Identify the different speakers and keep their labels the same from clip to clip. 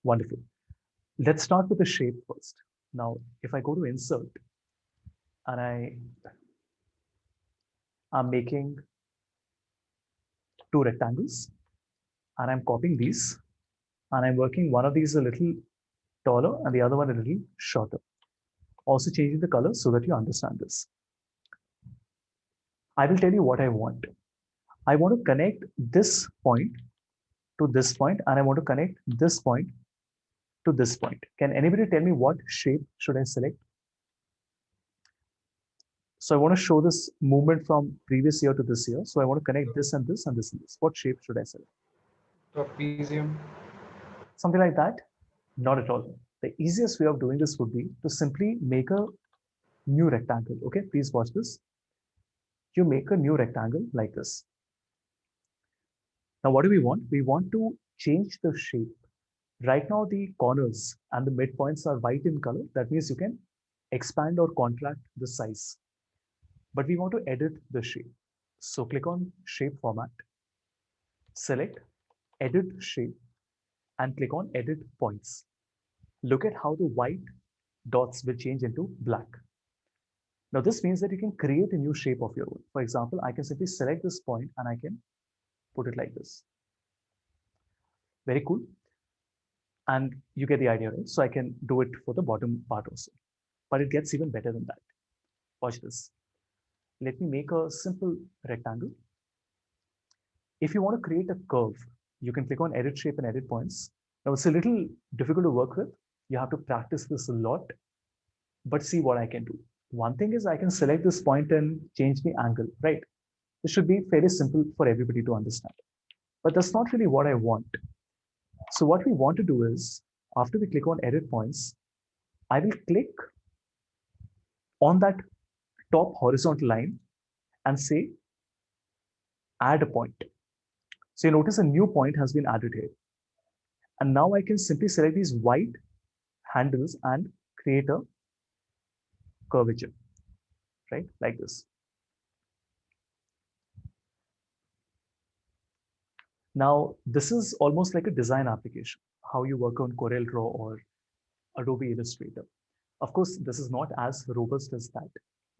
Speaker 1: Wonderful. Let's start with the shape first. Now, if I go to insert and I'm making two rectangles and I'm copying these and I'm working one of these a little taller and the other one a little shorter. Also changing the color so that you understand this. I will tell you what I want. I want to connect this point to this point and I want to connect this point to this point. Can anybody tell me what shape should I select? So I want to show this movement from previous year to this year. So I want to connect this and this and this and this. What shape should I select?
Speaker 2: Trapezium.
Speaker 1: Something like that? Not at all. The easiest way of doing this would be to simply make a new rectangle. Okay, please watch this. You make a new rectangle like this. Now, what do we want? We want to change the shape. Right now, the corners and the midpoints are white in color. That means you can expand or contract the size. But we want to edit the shape. So click on shape format, select edit shape, and click on edit points. Look at how the white dots will change into black. Now this means that you can create a new shape of your own. For example, I can simply select this point and I can put it like this. Very cool. And you get the idea, right? So I can do it for the bottom part also. But it gets even better than that. Watch this. Let me make a simple rectangle. If you want to create a curve, you can click on edit shape and edit points. Now it's a little difficult to work with. You have to practice this a lot, but see what I can do. One thing is I can select this point and change the angle, right? This should be fairly simple for everybody to understand. But that's not really what I want. So what we want to do is, after we click on edit points, I will click on that top horizontal line and say, add a point. So you notice a new point has been added here. And now I can simply select these white handles and create a curvature, right? Like this. Now, this is almost like a design application, how you work on Corel Draw or Adobe Illustrator. Of course, this is not as robust as that.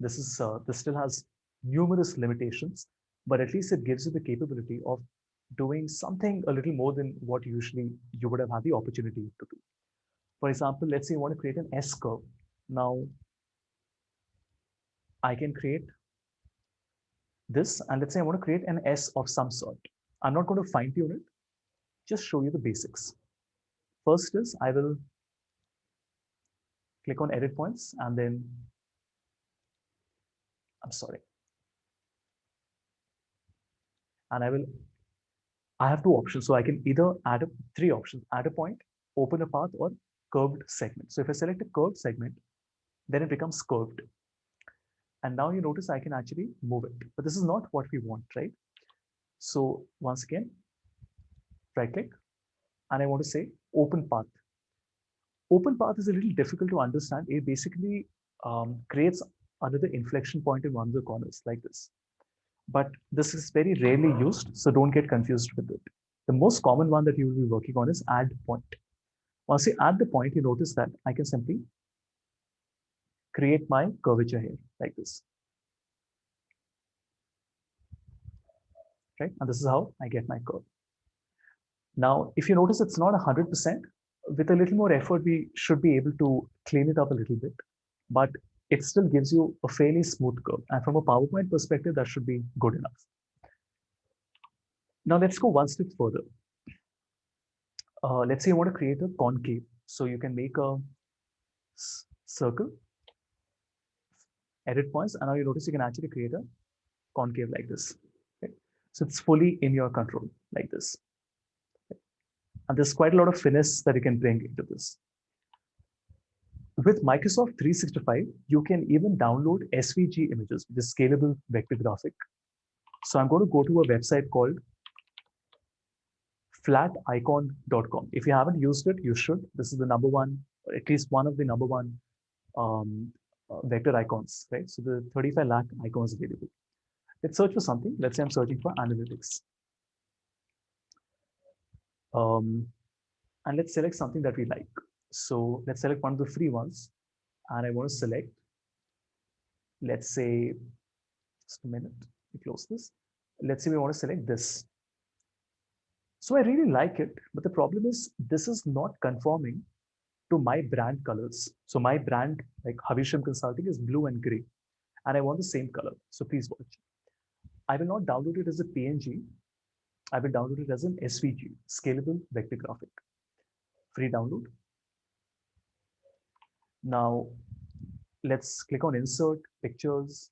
Speaker 1: This still has numerous limitations, but at least it gives you the capability of doing something a little more than what usually you would have had the opportunity to do. For example, let's say you want to create an S curve. Now, I can create this, and let's say I want to create an S of some sort. I'm not going to fine tune it, just show you the basics. First is I will click on edit points and then, I'm sorry, and I have two options. So I can either three options, add a point, open a path, or curved segment. So if I select a curved segment, then it becomes curved. And now you notice I can actually move it, but this is not what we want, right? So once again, right click, and I want to say open path. Open path is a little difficult to understand. It basically creates another inflection point in one of the corners like this. But this is very rarely used, so don't get confused with it. The most common one that you will be working on is add point. Once you add the point, you notice that I can simply create my curvature here like this, right? And this is how I get my curve. Now, if you notice, it's not 100%. With a little more effort, we should be able to clean it up a little bit, but it still gives you a fairly smooth curve. And from a PowerPoint perspective, that should be good enough. Now let's go one step further. Let's say you want to create a concave. So you can make a circle, edit points, and now you notice you can actually create a concave like this. Okay? So it's fully in your control like this. And there's quite a lot of finesse that you can bring into this. With Microsoft 365, you can even download SVG images, which is scalable vector graphic. So I'm going to go to a website called flaticon.com. If you haven't used it, you should. This is the number one, or at least one of the number one vector icons, right? So the 35 lakh icons available. Let's search for something. Let's say I'm searching for analytics. and let's select something that we like. So let's select one of the free ones, and I want to select, let's say, just a minute, we close this. Let's say we want to select this. So I really like it, but the problem is this is not conforming to my brand colors. So my brand, like Havisham Consulting, is blue and gray, and I want the same color. So please watch. I will not download it as a PNG. I will download it as an SVG, scalable vector graphic. Free download. Now let's click on Insert Pictures,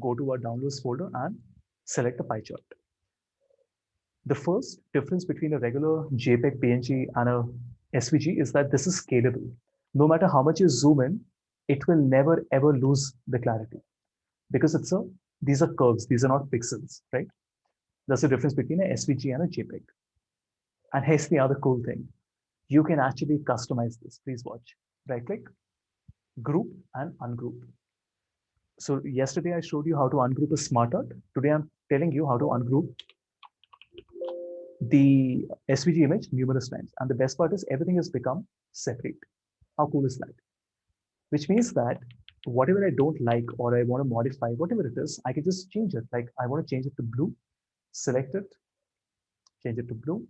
Speaker 1: go to our Downloads folder and select the pie chart. The first difference between a regular JPEG PNG and a SVG is that this is scalable. No matter how much you zoom in, it will never ever lose the clarity because these are curves, these are not pixels, right? That's the difference between a SVG and a JPEG. And here's the other cool thing. You can actually customize this. Please watch. Right click, group and ungroup. So yesterday I showed you how to ungroup a smart art. Today I'm telling you how to ungroup the SVG image numerous times. And the best part is everything has become separate. How cool is that? Which means that whatever I don't like or I want to modify, whatever it is, I can just change it. Like I want to change it to blue, select it, change it to blue,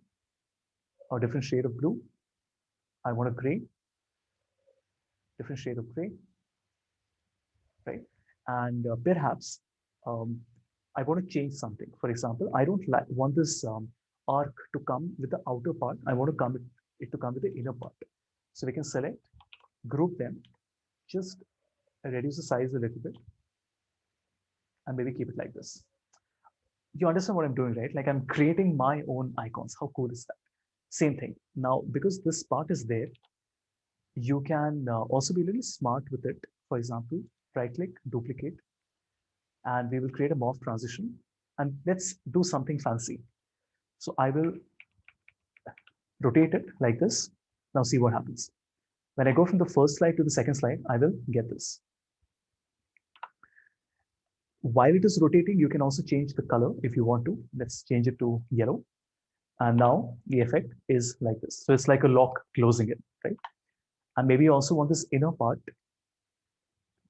Speaker 1: or different shade of blue. I want a gray, different shade of gray, right? And perhaps um, I want to change something. For example, I don't want this arc to come with the outer part. I want to it to come with the inner part. So we can select, group them, just reduce the size a little bit, and maybe keep it like this. You understand what I'm doing, right? Like I'm creating my own icons. How cool is that? Same thing. Now, because this part is there, you can also be a little smart with it. For example, right click, duplicate, and we will create a morph transition. And let's do something fancy. So I will rotate it like this. Now see what happens. When I go from the first slide to the second slide, I will get this. While it is rotating, you can also change the color if you want to. Let's change it to yellow. And now the effect is like this. So it's like a lock closing it, right? And maybe you also want this inner part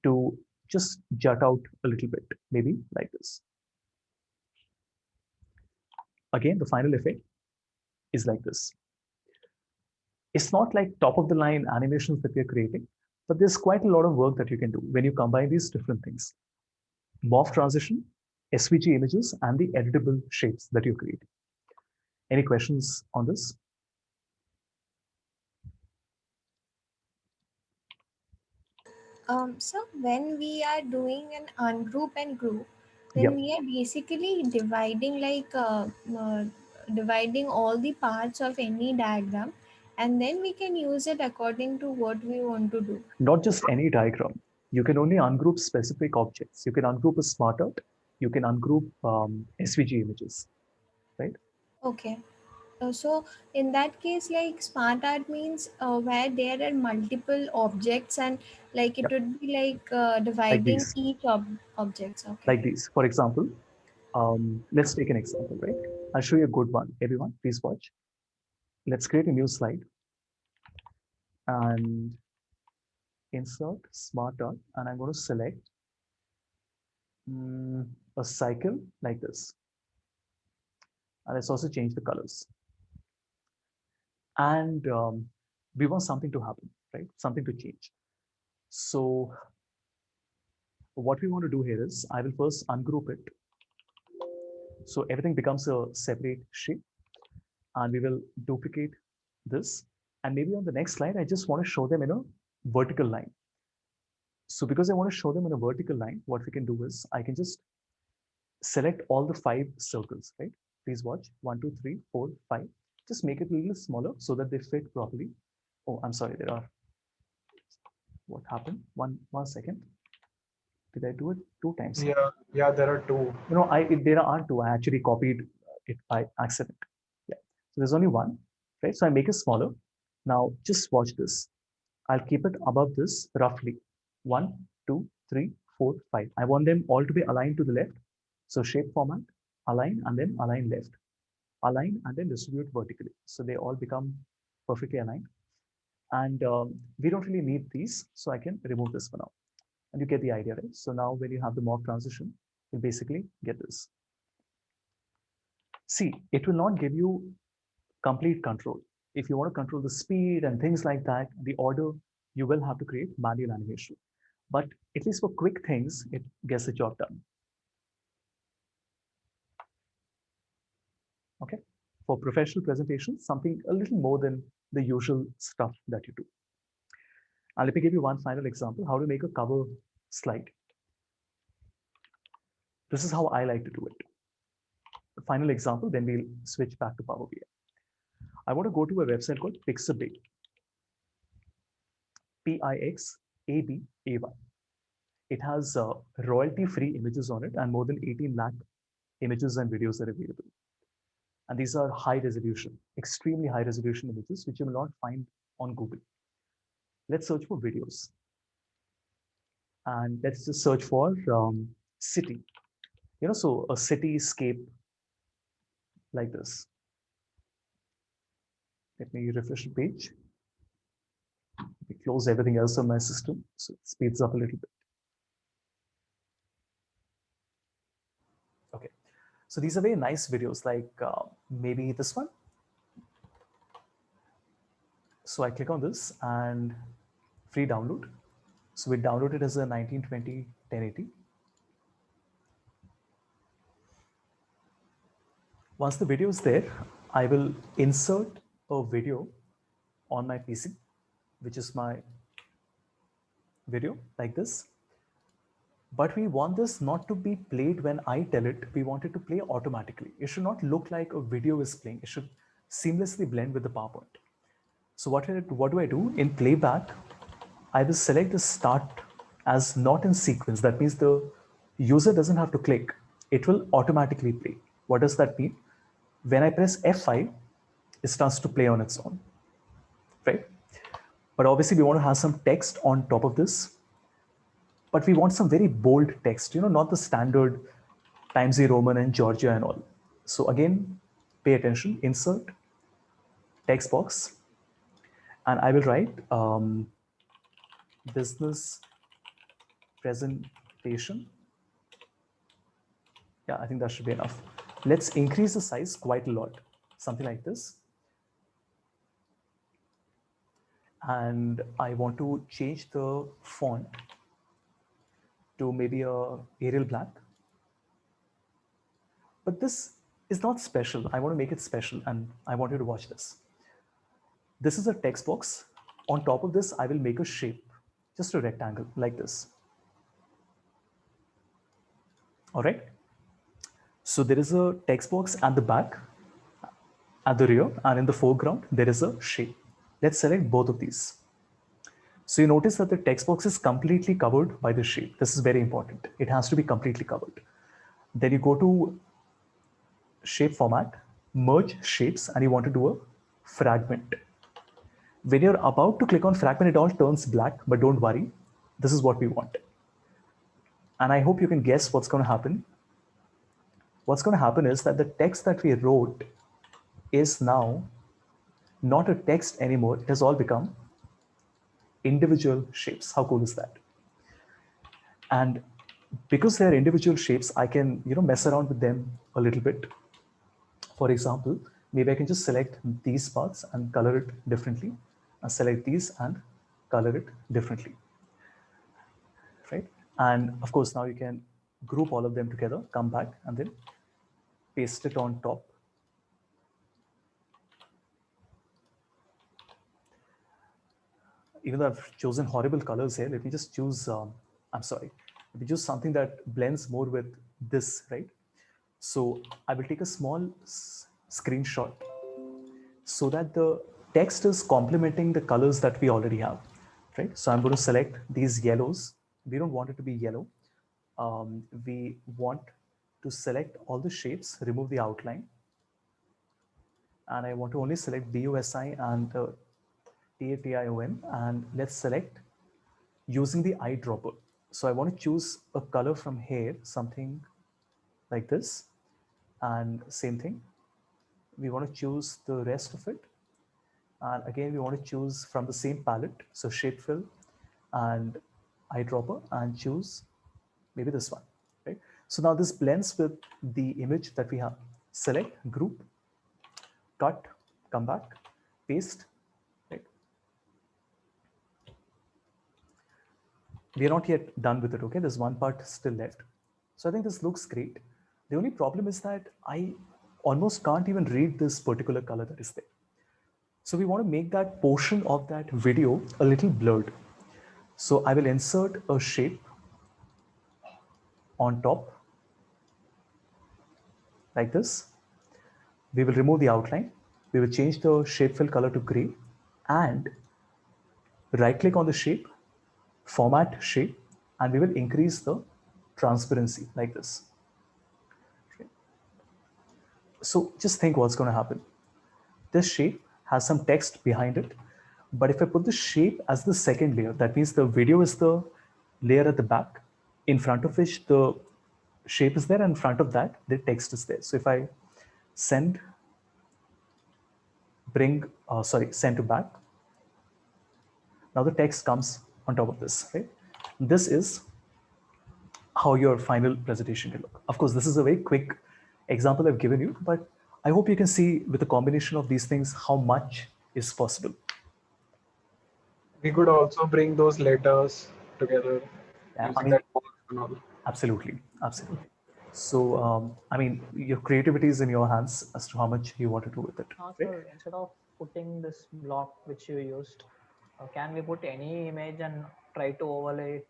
Speaker 1: to just jut out a little bit, maybe like this. Again, the final effect is like this. It's not like top of the line animations that we're creating, but there's quite a lot of work that you can do when you combine these different things. Morph transition, SVG images, and the editable shapes that you create. Any questions on this?
Speaker 3: So when we are doing an ungroup and group, then
Speaker 1: Yep.
Speaker 3: we are basically dividing all the parts of any diagram, and then we can use it according to what we want to do.
Speaker 1: Not just any diagram. You can only ungroup specific objects. You can ungroup a smart art. You can ungroup SVG images, right?
Speaker 3: Okay. So in that case, like smart art means where there are multiple objects and like it
Speaker 1: Yep.
Speaker 3: would be like
Speaker 1: Like
Speaker 3: dividing
Speaker 1: these.
Speaker 3: each objects. Okay.
Speaker 1: Like these. For example, let's take an example, right? I'll show you a good one. Everyone, please watch. Let's create a new slide and insert smart art. And I'm going to select a cycle like this. And let's also change the colors. And we want something to happen, right? Something to change. So what we want to do here is I will first ungroup it. So everything becomes a separate shape and we will duplicate this. And maybe on the next slide, I just want to show them in a vertical line. So because I want to show them in a vertical line, what we can do is I can just select all the 5 circles, right? Please watch 1, 2, 3, 4, 5. Just make it a little smaller so that they fit properly. Oh, I'm sorry, there are, what happened? One second. Did I do it 2 times?
Speaker 2: Yeah, there are two.
Speaker 1: No, there are 2. I actually copied it by accident. Yeah. So there's only one, right? So I make it smaller. Now just watch this. I'll keep it above this roughly. 1, 2, 3, 4, 5. I want them all to be aligned to the left. So shape format, align and then align left. Align and then distribute vertically. So they all become perfectly aligned. And we don't really need these, so I can remove this for now. And you get the idea, right? So now when you have the morph transition, you'll basically get this. See, it will not give you complete control. If you want to control the speed and things like that, the order, you will have to create manual animation. But at least for quick things, it gets the job done. Okay. For professional presentations, something a little more than the usual stuff that you do. And let me give you one final example, how to make a cover slide. This is how I like to do it. The final example, then we'll switch back to Power BI. I want to go to a website called Pixabay, Pixabay. It has royalty-free images on it and more than 18 lakh images and videos are available. And these are high resolution, extremely high resolution images, which you will not find on Google. Let's search for videos. And let's just search for city. So a cityscape like this. Let me refresh the page. Let me close everything else on my system so it speeds up a little bit. Okay, so these are very nice videos, like maybe this one. So I click on this and free download. So we download it as a 1920 1080. Once the video is there, I will insert a video on my PC, which is my video like this. But we want this not to be played when I tell it. We want it to play automatically. It should not look like a video is playing. It should seamlessly blend with the PowerPoint. So what do I do? In playback, I will select the start as not in sequence. That means the user doesn't have to click. It will automatically play. What does that mean? When I press F5, it starts to play on its own, right? But obviously we want to have some text on top of this. But we want some very bold text, not the standard Times New Roman and Georgia and all. So again, pay attention, insert, text box, and I will write business presentation. Yeah, I think that should be enough. Let's increase the size quite a lot, something like this. And I want to change the font to maybe a Arial black. But this is not special. I want to make it special, and I want you to watch this. This is a text box. On top of this, I will make a shape, just a rectangle like this. All right. So there is a text box at the back, at the rear, and in the foreground, there is a shape. Let's select both of these. So you notice that the text box is completely covered by the shape. This is very important. It has to be completely covered. Then you go to shape format, merge shapes, and you want to do a fragment. When you're about to click on fragment, it all turns black, but don't worry. This is what we want. And I hope you can guess what's going to happen. What's going to happen is that the text that we wrote is now not a text anymore. It has all become individual shapes. How cool is that? And because they're individual shapes, I can mess around with them a little bit. For example, maybe I can just select these parts and color it differently, and select these and color it differently, right? And of course, now you can group all of them together, come back, and then paste it on top. Even though I've chosen horrible colors here, let me just choose, I'm sorry, let me choose something that blends more with this, right? So I will take a small screenshot so that the text is complementing the colors that we already have, right? So I'm going to select these yellows. We don't want it to be yellow. We want to select all the shapes, remove the outline. And I want to only select BUSI and TATION, and let's select using the eyedropper. So I want to choose a color from here, something like this, and same thing. We want to choose the rest of it. And again, we want to choose from the same palette. So shape fill and eyedropper, and choose maybe this one, right? So now this blends with the image that we have. Select, group, cut, come back, paste, right? We are not yet done with it, okay? There's one part still left. So I think this looks great. The only problem is that I almost can't even read this particular color that is there. So we want to make that portion of that video a little blurred. So I will insert a shape on top like this. We will remove the outline. We will change the shape fill color to gray and right click on the shape, format shape, and we will increase the transparency like this. So just think what's going to happen. This shape has some text behind it, but if I put the shape as the second layer, that means the video is the layer at the back, in front of which the shape is there, and in front of that the text is there. So if I send, send to back, now the text comes on top of this, right? This is how your final presentation can look. Of course, this is a very quick example I've given you, but I hope you can see with a combination of these things how much is possible.
Speaker 2: We could also bring those letters together
Speaker 1: Yeah, I
Speaker 2: using
Speaker 1: mean,
Speaker 2: that font and all.
Speaker 1: absolutely, absolutely. So, I mean, your creativity is in your hands as to how much you want to do with it, right?
Speaker 4: Also, instead of putting this block which you used, can we put any image and try to overlay it?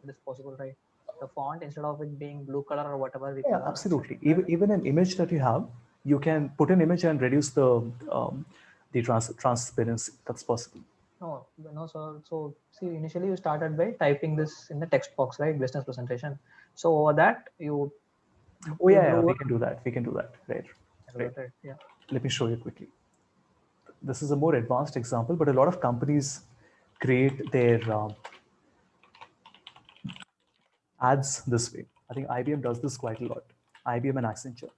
Speaker 4: It is possible, right? The font, instead of it being blue color or whatever we
Speaker 1: Yeah,
Speaker 4: could
Speaker 1: absolutely. Even an image that you have, you can put an image and reduce the transparency. That's possible.
Speaker 4: No, sir. So see, initially you started by typing this in the text box, right? Business presentation. So over that you
Speaker 1: Oh yeah,
Speaker 4: drew
Speaker 1: we can do that. We can do that. Right, right.
Speaker 4: right? Yeah.
Speaker 1: Let me show you quickly. This is a more advanced example, but a lot of companies create their ads this way. I think IBM does this quite a lot. IBM and Accenture.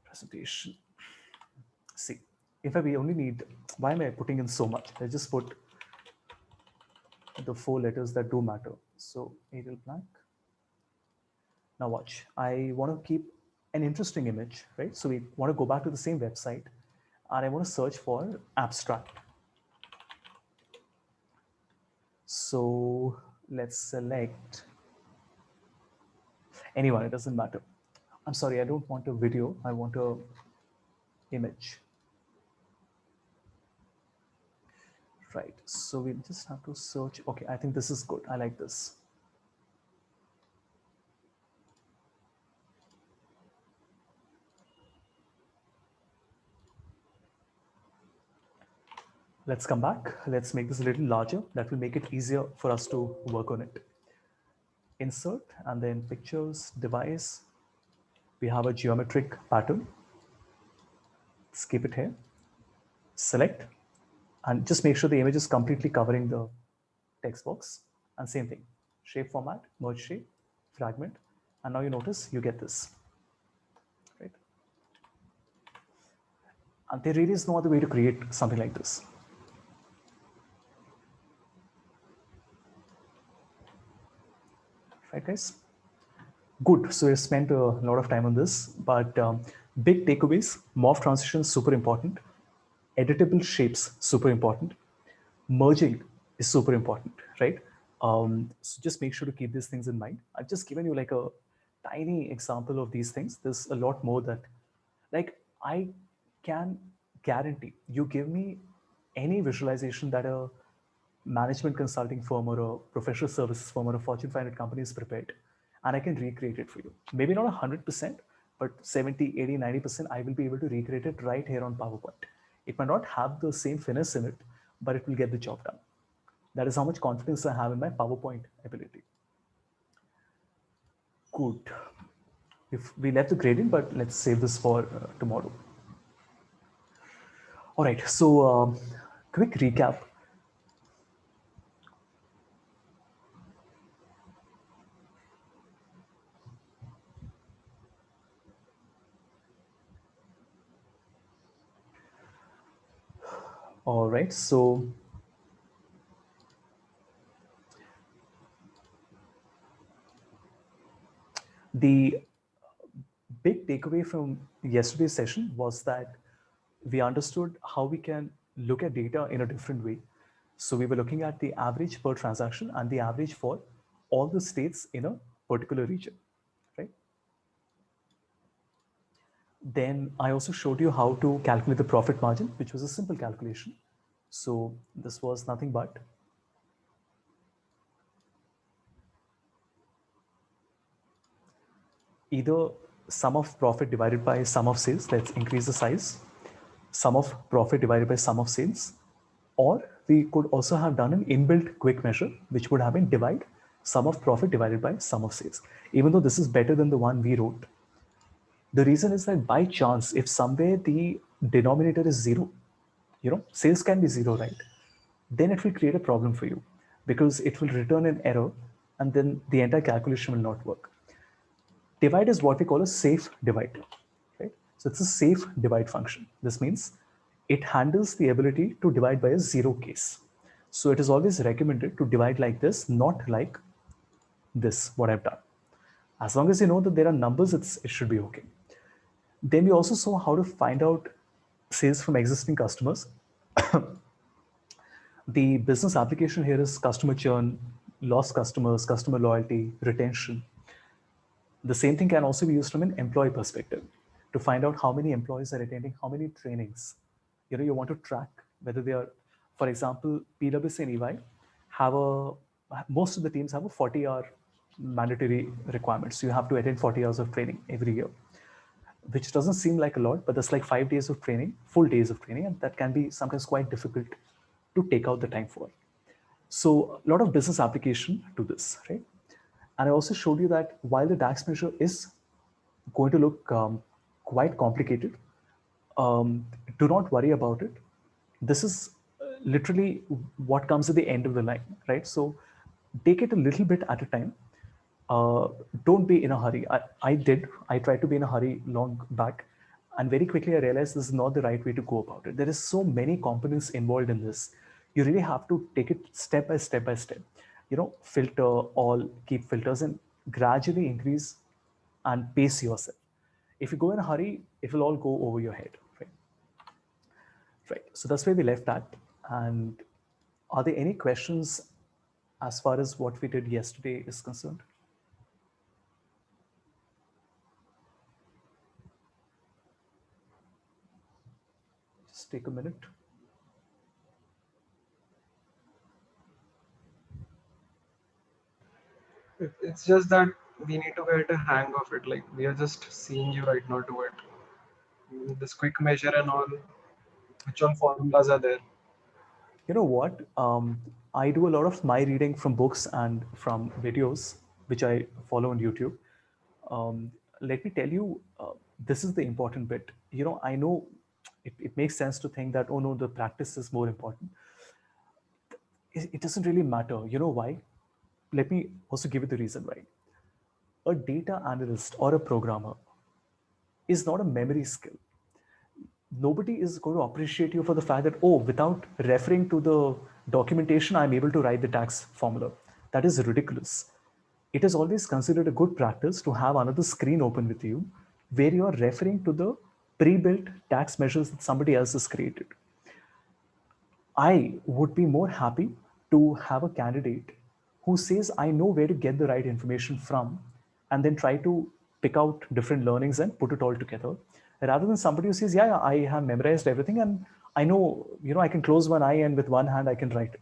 Speaker 1: Presentation. See, in fact, we only need, why am I putting in so much? I just put the 4 letters that do matter. So Arial Black. Now watch, I want to keep an interesting image, right? So we want to go back to the same website and I want to search for abstract. So let's select anyone, it doesn't matter. I'm sorry, I don't want a video, I want a image. Right, so we just have to search. Okay, I think this is good. I like this. Let's come back. Let's make this a little larger. That will make it easier for us to work on it. Insert and then pictures, device. We have a geometric pattern. Let's keep it here. Select and just make sure the image is completely covering the text box. And same thing, shape format, merge shape, fragment. And now you notice you get this, right? And there really is no other way to create something like this. Right, guys? Good. So we spent a lot of time on this, but big takeaways: morph transitions super important, editable shapes super important, merging is super important, right? So just make sure to keep these things in mind. I've just given you like a tiny example of these things. There's a lot more that, like, I can guarantee you give me any visualization that a management consulting firm or a professional services firm or a Fortune 500 company is prepared, and I can recreate it for you. Maybe not 100%, but 70, 80, 90%, I will be able to recreate it right here on PowerPoint. It might not have the same finesse in it, but it will get the job done. That is how much confidence I have in my PowerPoint ability. Good. If we left the gradient, but let's save this for tomorrow. All right, so quick recap. All right, so the big takeaway from yesterday's session was that we understood how we can look at data in a different way. So we were looking at the average per transaction and the average for all the states in a particular region, right? Then I also showed you how to calculate the profit margin, which was a simple calculation. So this was nothing but either sum of profit divided by sum of sales, let's increase the size, sum of profit divided by sum of sales, or we could also have done an inbuilt quick measure, which would have been divide sum of profit divided by sum of sales. Even though this is better than the one we wrote, the reason is that by chance, if somewhere the denominator is zero, sales can be zero, right? Then it will create a problem for you because it will return an error and then the entire calculation will not work. Divide is what we call a safe divide, right? So it's a safe divide function. This means it handles the ability to divide by a zero case. So it is always recommended to divide like this, not like this, what I've done. As long as you know that there are numbers, it should be okay. Then we also saw how to find out sales from existing customers. The business application here is customer churn, lost customers, customer loyalty, retention. The same thing can also be used from an employee perspective to find out how many employees are attending how many trainings. You want to track whether they are, for example, PwC and EY have most of the teams have a 40-hour mandatory requirement. So you have to attend 40 hours of training every year, which doesn't seem like a lot, but that's like 5 days of training, full days of training, and that can be sometimes quite difficult to take out the time for. So a lot of business application to this, right? And I also showed you that while the DAX measure is going to look quite complicated, do not worry about it. This is literally what comes at the end of the line, right? So take it a little bit at a time. Don't be in a hurry. I tried to be in a hurry long back, and very quickly I realized this is not the right way to go about it. There is so many components involved in this. You really have to take it step by step by step. Filter all, keep filters, and gradually increase and pace yourself. If you go in a hurry, it will all go over your head, right? Right. So that's where we left at. And are there any questions as far as what we did yesterday is concerned? Just take a minute.
Speaker 2: It's just that we need to get a hang of it. Like we are just seeing you right now do it. This quick measure and all, which all formulas are there.
Speaker 1: You know what? I do a lot of my reading from books and from videos, which I follow on YouTube. Let me tell you, this is the important bit. I know it makes sense to think that, oh no, the practice is more important. It doesn't really matter. You know why? Let me also give you the reason why. A data analyst or a programmer is not a memory skill. Nobody is going to appreciate you for the fact that, oh, without referring to the documentation, I'm able to write the tax formula. That is ridiculous. It is always considered a good practice to have another screen open with you where you are referring to the pre-built tax measures that somebody else has created. I would be more happy to have a candidate who says, I know where to get the right information from, and then try to pick out different learnings and put it all together, rather than somebody who says, yeah, I have memorized everything and I know, I can close one eye and with one hand I can write it.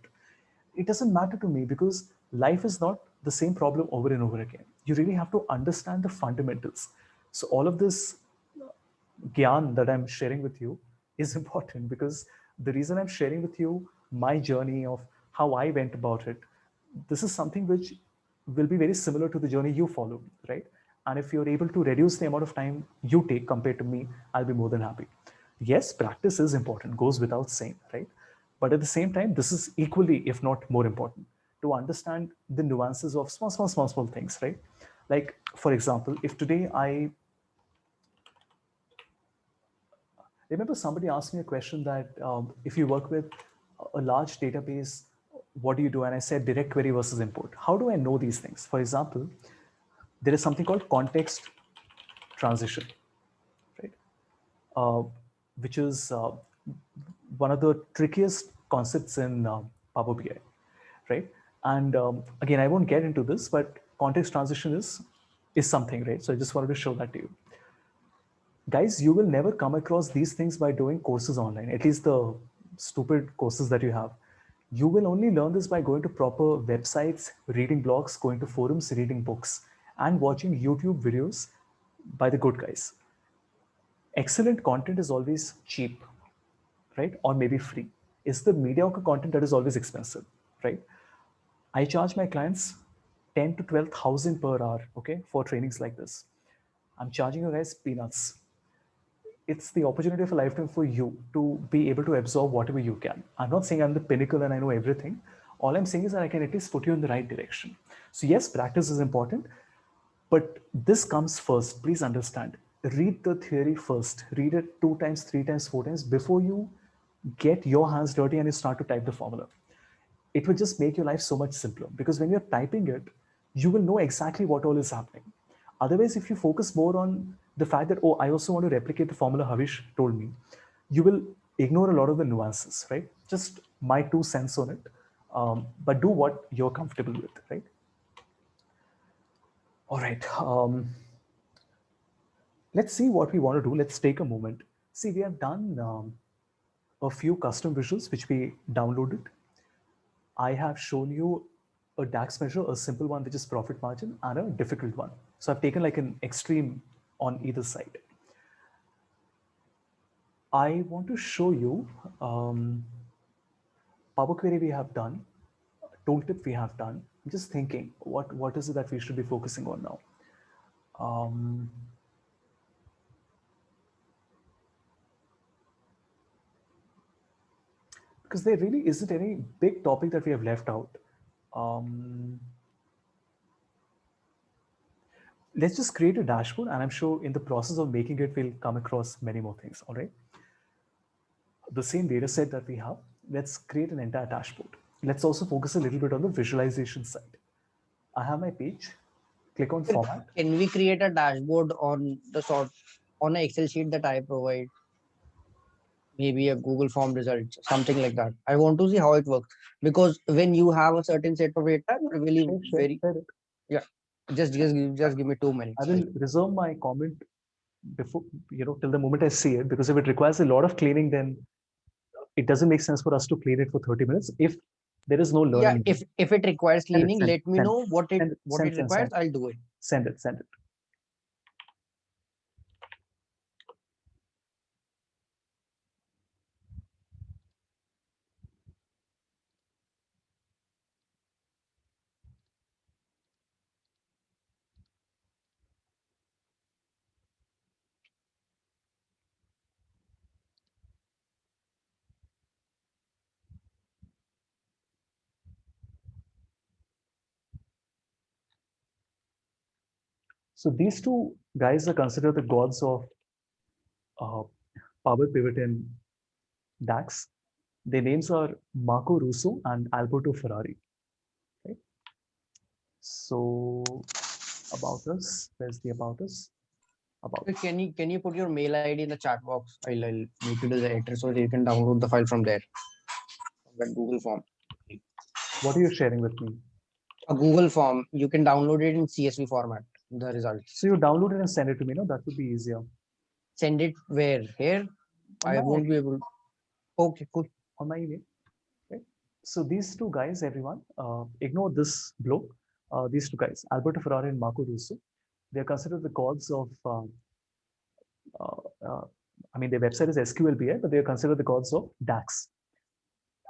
Speaker 1: It doesn't matter to me because life is not the same problem over and over again. You really have to understand the fundamentals. So all of this gyan that I'm sharing with you is important because the reason I'm sharing with you my journey of how I went about it, this is something which will be very similar to the journey you follow, right? And if you're able to reduce the amount of time you take compared to me, I'll be more than happy. Yes, practice is important, goes without saying, right? But at the same time, this is equally, if not more important, to understand the nuances of small things, right? Like, for example, if today Remember somebody asked me a question that if you work with a large database, what do you do? And I said direct query versus import. How do I know these things? For example, there is something called context transition, right? Which is one of the trickiest concepts in Power BI, right? And again, I won't get into this, but context transition is something, right? So I just wanted to show that to you. Guys, you will never come across these things by doing courses online, at least the stupid courses that you have. You will only learn this by going to proper websites, reading blogs, going to forums, reading books, and watching YouTube videos by the good guys. Excellent content is always cheap, right? Or maybe free. It's the mediocre content that is always expensive, right? I charge my clients 10 to 12,000 per hour, okay, for trainings like this. I'm charging you guys peanuts. It's the opportunity of a lifetime for you to be able to absorb whatever you can. I'm not saying I'm the pinnacle and I know everything. All I'm saying is that I can at least put you in the right direction. So yes, practice is important, but this comes first. Please understand. Read the theory first. Read it 2 times, 3 times, 4 times before you get your hands dirty and you start to type the formula. It will just make your life so much simpler, because when you're typing it, you will know exactly what all is happening. Otherwise, if you focus more on the fact that, oh, I also want to replicate the formula Havish told me, you will ignore a lot of the nuances, right? Just my 2 cents on it. But do what you're comfortable with, right? All right. Let's see what we want to do. Let's take a moment. See, we have done a few custom visuals which we downloaded. I have shown you a DAX measure, a simple one, which is profit margin, and a difficult one. So I've taken like an extreme on either side. I want to show you Power Query we have done, tooltip we have done. I'm just thinking, what is it that we should be focusing on now? Because there really isn't any big topic that we have left out. Let's just create a dashboard, and I'm sure in the process of making it, we'll come across many more things, all right? The same data set that we have, let's create an entire dashboard. Let's also focus a little bit on the visualization side. I have my page, click on format.
Speaker 5: Can we create a dashboard on an Excel sheet that I provide? Maybe a Google form result, something like that. I want to see how it works, because when you have a certain set of data, really very, yeah. Just give me 2 minutes.
Speaker 1: I will reserve my comment before, till the moment I see it, because if it requires a lot of cleaning, then it doesn't make sense for us to clean it for 30 minutes. If there is no learning.
Speaker 5: Yeah, if it requires cleaning, let me know what it requires. I'll do it.
Speaker 1: Send it. So these two guys are considered the gods of Power Pivot in DAX. Their names are Marco Russo and Alberto Ferrari. Okay. So about us, where's the about us? About.
Speaker 5: Can you put your mail ID in the chat box? I'll make you the address so that you can download the file from there. From that Google form.
Speaker 1: What are you sharing with me?
Speaker 5: A Google form. You can download it in CSV format. The results.
Speaker 1: So you download it and send it to me. No, that would be easier.
Speaker 5: Send it where? Here? I won't be able. Okay, cool.
Speaker 1: On my email. Okay. So these two guys, everyone, ignore this bloke. These two guys, Alberto Ferrari and Marco Russo, they are considered the gods of. I mean, their website is SQLBI, but they are considered the gods of DAX.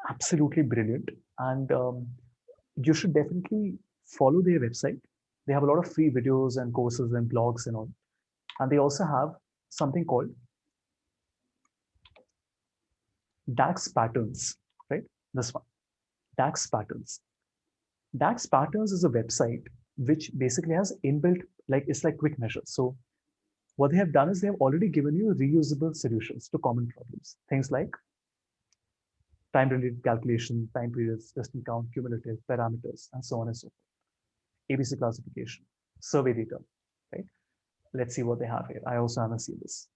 Speaker 1: Absolutely brilliant, and you should definitely follow their website. They have a lot of free videos and courses and blogs and all. And they also have something called DAX patterns, right? This one, DAX patterns. DAX patterns is a website which basically has inbuilt, like it's like quick measures. So What they have done is they have already given you reusable solutions to common problems. Things like time-related calculation, time periods, distance count, cumulative parameters, and so on and so forth. ABC classification, survey data, right? Let's see what they have here. I also haven't seen this.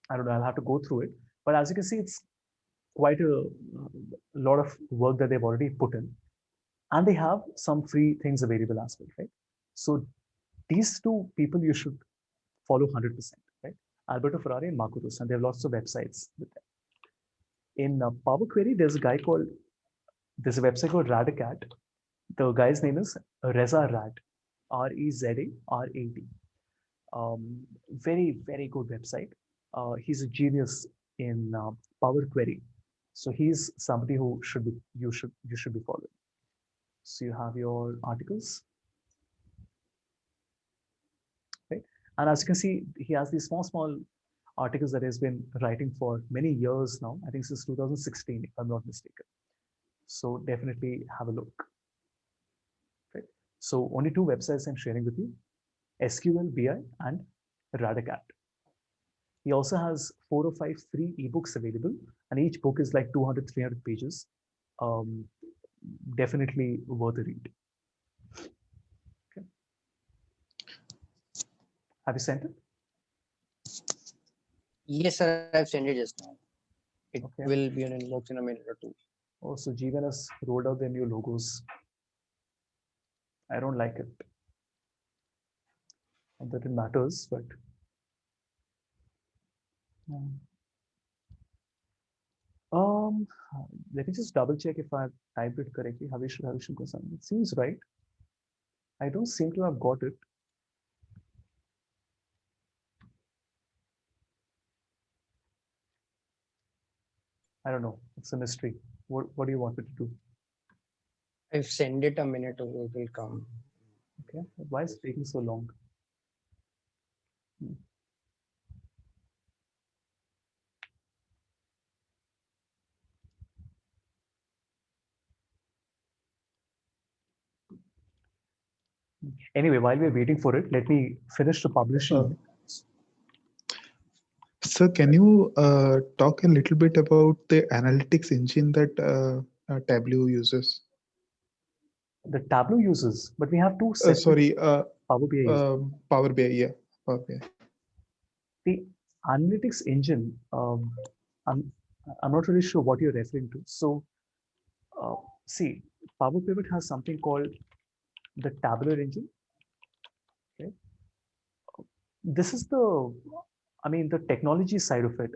Speaker 1: I don't know, I'll have to go through it. But as you can see, it's quite a lot of work that they've already put in. And they have some free things available as well, right? So these two people you should follow 100%, right? Alberto Ferrari and Marco Russo, and they have lots of websites with them. In Power Query, there's a website called Radacat. The guy's name is Reza Rad, Rezarad. Very, very good website. He's a genius in Power Query. So he's somebody who you should be following. So you have your articles, right? And as you can see, he has these small articles that he's been writing for many years now. I think since 2016, if I'm not mistaken. So definitely have a look. Right? So only two websites I'm sharing with you: SQL BI and Radacat. He also has 4 or 5 free ebooks available, and each book is like 200, 300 pages. Definitely worth a read. Okay. Have you sent it?
Speaker 5: Yes, sir, I've sent it just now. It
Speaker 1: Okay.
Speaker 5: will be an inbox in a minute or two.
Speaker 1: Oh, so Jeevan has rolled out their new logos. I don't like it. Not that it matters, but let me just double check if I've typed it correctly. Havisham Goswami. It seems right. I don't seem to have got it. I don't know. It's a mystery. What do you want me to do?
Speaker 5: I've sent it a minute ago. It will come.
Speaker 1: Okay. Why is it taking so long? Anyway, while we're waiting for it, let me finish the publishing.
Speaker 6: Sir, can you talk a little bit about the analytics engine that Tableau uses?
Speaker 1: The Tableau uses, but we have two separate Power BI uses.
Speaker 6: Power BI, yeah. Power BI.
Speaker 1: The analytics engine, I'm not really sure what you're referring to. So, see, Power Pivot has something called the tabular engine. Okay, this is the technology side of it.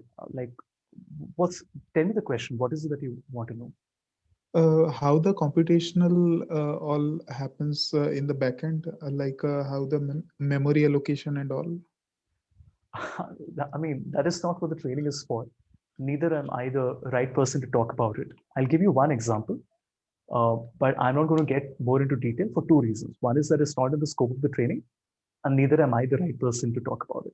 Speaker 1: Tell me the question. What is it that you want to know?
Speaker 6: How the computational all happens in the backend, how the memory allocation and all.
Speaker 1: I mean, that is not what the training is for. Neither am I the right person to talk about it. I'll give you one example, but I'm not going to get more into detail for two reasons. One is that it's not in the scope of the training, and neither am I the right person to talk about it.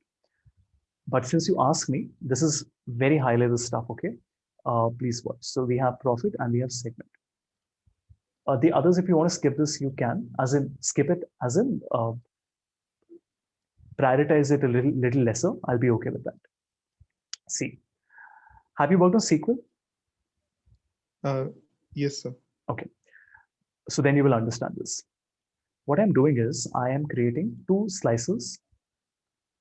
Speaker 1: But since you asked me, this is very high level stuff, okay? Please watch. So we have profit and we have segment. The others, if you want to skip this, you can, as in skip it, as in prioritize it a little lesser. I'll be okay with that. See, have you worked on SQL?
Speaker 6: Yes, sir.
Speaker 1: Okay. So then you will understand this. What I'm doing is I am creating two slices,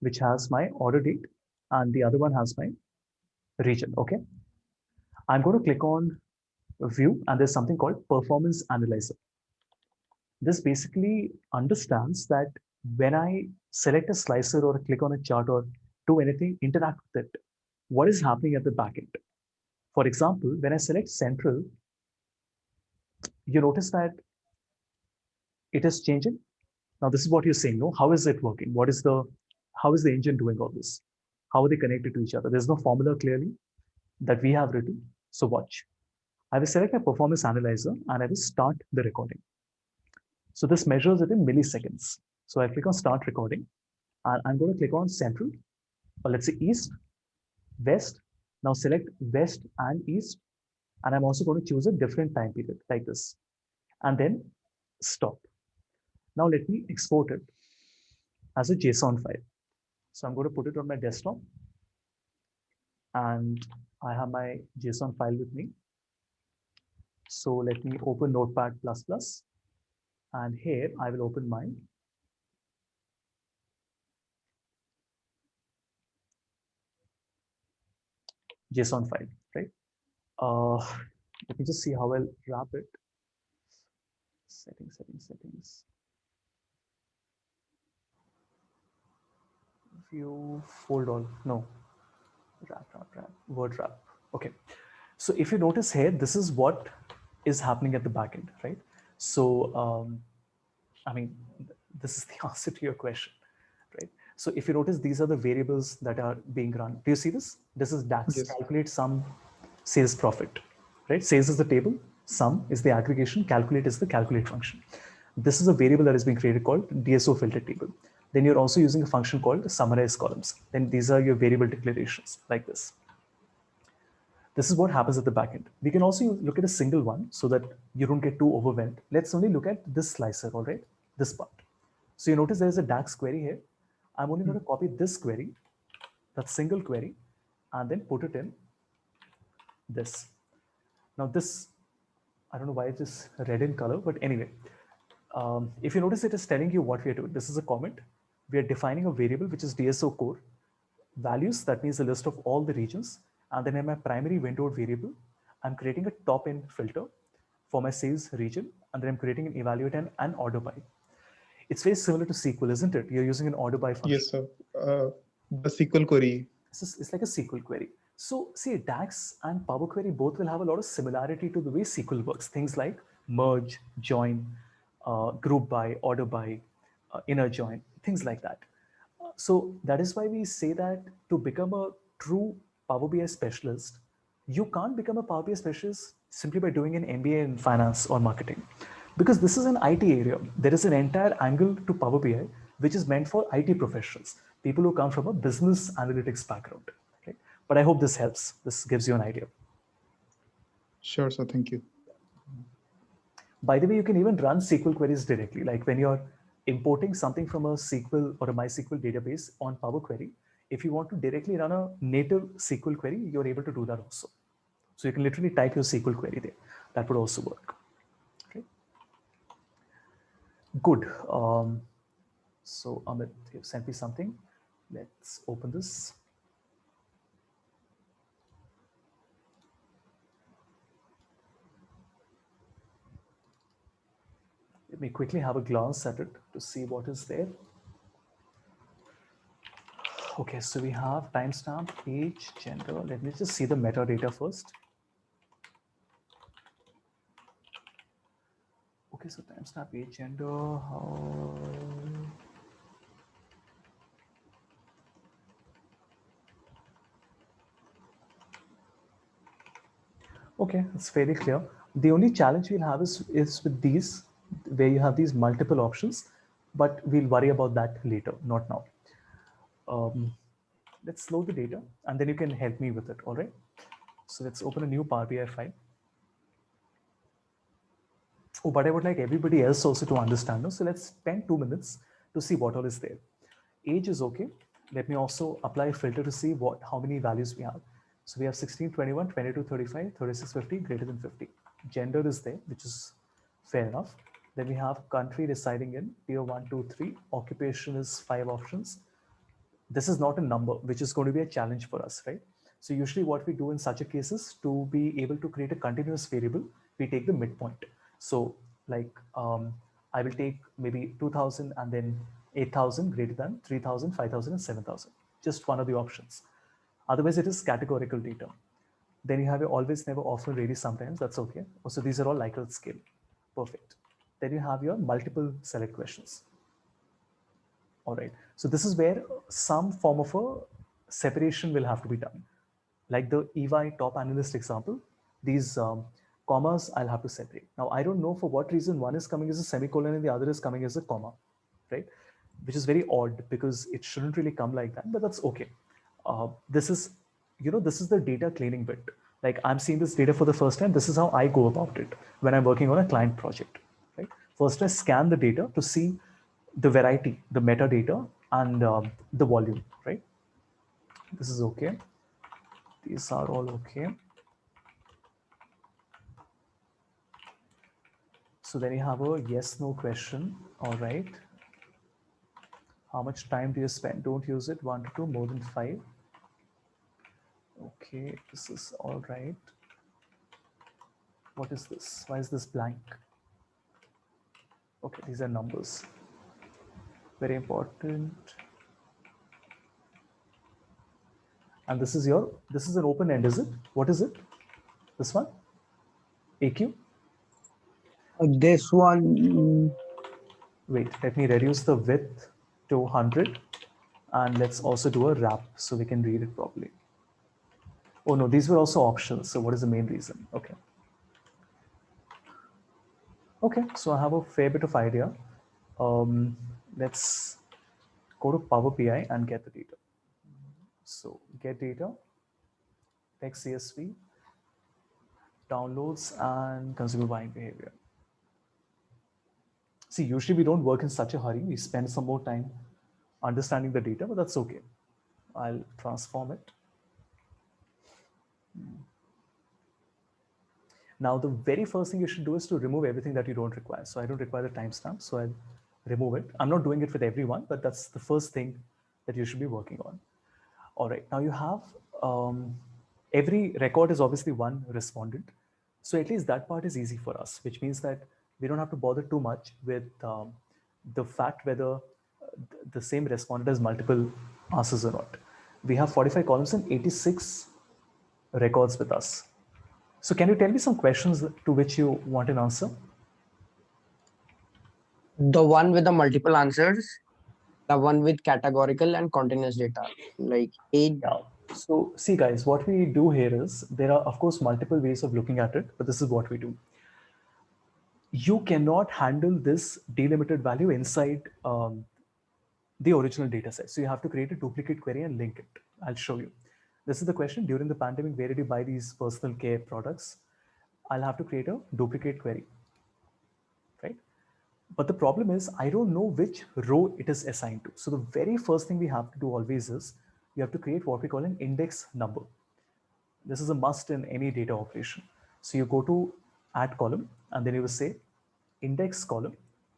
Speaker 1: which has my order date, and the other one has my region. Okay. I'm going to click on view, and there's something called performance analyzer. This basically understands that when I select a slicer or click on a chart or do anything, interact with it, what is happening at the back end? For example, when I select central, you notice that it is changing. Now, this is what you're saying, no? How is it working? How is the engine doing all this? How are they connected to each other? There's no formula clearly that we have written. So watch. I will select my performance analyzer and I will start the recording. So this measures it in milliseconds. So I click on start recording and I'm going to click on central, or let's say east, west. Now select west and east. And I'm also going to choose a different time period like this. And then stop. Now let me export it as a JSON file. So I'm going to put it on my desktop, and I have my JSON file with me. So let me open Notepad++, and here I will open my JSON file, right? Let me just see how I'll wrap it. Settings. View, fold all, no. Wrap, word wrap. Okay. So if you notice here, this is what is happening at the backend, right? So, I mean, this is the answer to your question, right? So if you notice, these are the variables that are being run. Do you see this? This is DAX,
Speaker 6: Yes.
Speaker 1: calculate sum, sales profit, right? Sales is the table, sum is the aggregation, calculate is the calculate function. This is a variable that is being created called DSO filter table. Then you're also using a function called summarize columns. Then these are your variable declarations like this. This is what happens at the backend. We can also look at a single one so that you don't get too overwhelmed. Let's only look at this slicer, all right? This part. So you notice there is a DAX query here. I'm only going to copy this query, that single query, and then put it in this. Now this, I don't know why it is red in color, but anyway, if you notice, it is telling you what we are doing. This is a comment. We are defining a variable, which is DSO core values. That means a list of all the regions. And then in my primary windowed variable, I'm creating a top in filter for my sales region. And then I'm creating an evaluate and an order by. It's very similar to SQL, isn't it? You're using an order by function.
Speaker 6: Yes, sir. The SQL query.
Speaker 1: It's like a SQL query. So see, DAX and Power Query both will have a lot of similarity to the way SQL works. Things like merge, join, group by, order by, inner join, things like that. So that is why we say that to become a true Power BI specialist, you can't become a Power BI specialist simply by doing an MBA in finance or marketing, because this is an IT area. There is an entire angle to Power BI which is meant for IT professionals, people who come from a business analytics background. Okay? But I hope this helps. This gives you an idea.
Speaker 6: Sure, sir. Thank you.
Speaker 1: By the way, you can even run SQL queries directly. Like when you're importing something from a SQL or a MySQL database on Power Query, if you want to directly run a native SQL query, you're able to do that also. So you can literally type your SQL query there. That would also work. Okay. Good. So Amit, you've sent me something. Let's open this. Let me quickly have a glance at it to see what is there. Okay, so we have timestamp, age, gender. Let me just see the metadata first. Okay, so timestamp, age, gender. Okay, it's fairly clear. The only challenge we'll have is with these, where you have these multiple options, but we'll worry about that later, not now. Let's load the data and then you can help me with it, all right? So let's open a new Power BI file. Oh, but I would like everybody else also to understand. No? So let's spend 2 minutes to see what all is there. Age is okay. Let me also apply a filter to see how many values we have. So we have 16, 21, 22, 35, 36, 50, greater than 50. Gender is there, which is fair enough. Then we have country residing in, tier 1, 2, 3. Occupation is 5 options. This is not a number, which is going to be a challenge for us, right? So usually what we do in such a case is to be able to create a continuous variable, we take the midpoint. So like I will take maybe 2000 and then 8000 greater than 3000, 5000 and 7000, just one of the options. Otherwise it is categorical data. Then you have your always, never, often, really, sometimes. That's okay. Also, these are all Likert scale. Perfect. Then you have your multiple select questions. All right. So this is where some form of a separation will have to be done. Like the EY top analyst example, these commas I'll have to separate. Now, I don't know for what reason one is coming as a semicolon and the other is coming as a comma, right? Which is very odd because it shouldn't really come like that, but that's okay. This is, this is the data cleaning bit. Like I'm seeing this data for the first time. This is how I go about it when I'm working on a client project, right? First, I scan the data to see the variety, the metadata, and the volume, right? This is okay. These are all okay. So then you have a yes, no question. All right. How much time do you spend? Don't use it. 1 to 2, more than 5. Okay, this is all right. What is this? Why is this blank? Okay, these are numbers. Very important. And this is an open end, is it? What is it? This one? AQ?
Speaker 5: This one,
Speaker 1: Wait, let me reduce the width to 100. And let's also do a wrap so we can read it properly. Oh no, these were also options. So what is the main reason? Okay. Okay, so I have a fair bit of idea. Let's go to Power BI and get the data. So get data, text CSV, downloads, and consumer buying behavior. See, usually we don't work in such a hurry. We spend some more time understanding the data, but that's okay. I'll transform it. Now, the very first thing you should do is to remove everything that you don't require. So I don't require the timestamp, so I'll remove it. I'm not doing it with everyone, but that's the first thing that you should be working on. All right, now you have, every record is obviously one respondent. So at least that part is easy for us, which means that we don't have to bother too much with the fact whether the same respondent has multiple answers or not. We have 45 columns and 86 records with us. So can you tell me some questions to which you want an answer?
Speaker 5: the one with the multiple answers, the one with categorical and continuous data, like age.
Speaker 1: Yeah. So see guys, what we do here is, there are of course multiple ways of looking at it, but this is what we do. You cannot handle this delimited value inside the original data set. So you have to create a duplicate query and link it. I'll show you. This is the question: during the pandemic, where did you buy these personal care products? I'll have to create a duplicate query, right? But the problem is I don't know which row it is assigned to. So the very first thing we have to do always is you have to create what we call an index number. This is a must in any data operation. So you go to add column and then you will say index column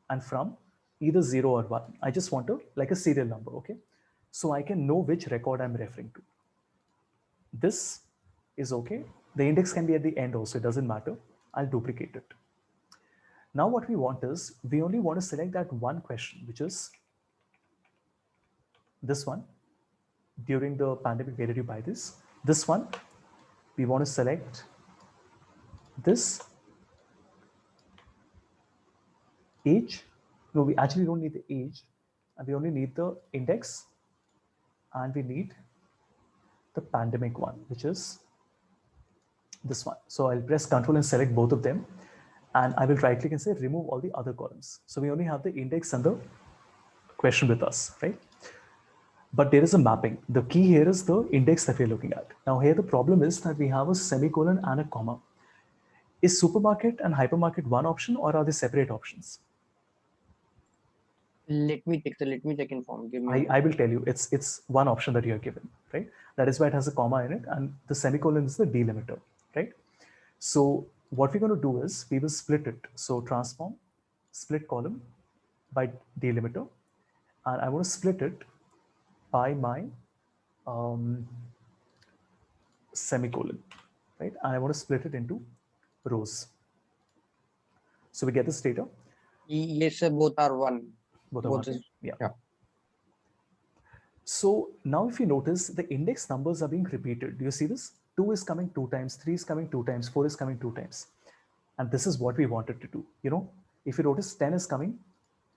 Speaker 1: and from either 0 or 1. I just want to like a serial number, okay? So I can know which record I'm referring to. This is okay. The index can be at the end also, it doesn't matter. I'll duplicate it. Now what we want is, we only want to select that one question, which is this one. During the pandemic, where did you buy this? This one, we want to select this age. No, we actually don't need the age, and we only need the index, and we need the pandemic one, which is this one. So I'll press Control and select both of them, and I will right click and say remove all the other columns. So we only have the index and the question with us, right? But there is a mapping. The key here is the index that we're looking at. Now here the problem is that we have a semicolon and a comma. Is supermarket and hypermarket one option, or are they separate options?
Speaker 5: Let me check in form. Give me.
Speaker 1: I will tell you, it's one option that you are given, right? That is why it has a comma in it, and the semicolon is the delimiter, right? So what we're going to do is we will split it. So transform, split column by delimiter, and I want to split it by my semicolon, right? And I want to split it into rows. So we get this data.
Speaker 5: Yes, sir, both are one.
Speaker 1: Both are
Speaker 5: Both
Speaker 1: one,
Speaker 5: is-
Speaker 1: yeah.
Speaker 5: yeah.
Speaker 1: So now if you notice, the index numbers are being repeated. Do you see this? 2 is coming 2 times, 3 is coming 2 times, 4 is coming 2 times. And this is what we wanted to do. You know, if you notice, 10 is coming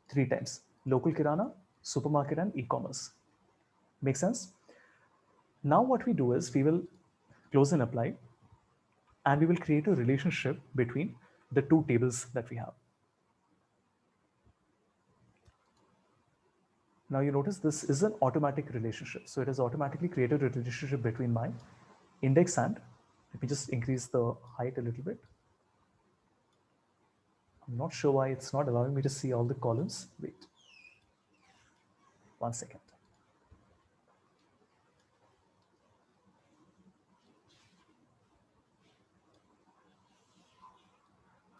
Speaker 1: 3 times. Local kirana, supermarket, and e-commerce. Make sense? Now what we do is we will close and apply, and we will create a relationship between the two tables that we have. Now you notice this is an automatic relationship. So it has automatically created a relationship between my index and, let me just increase the height a little bit. I'm not sure why it's not allowing me to see all the columns. Wait. 1 second.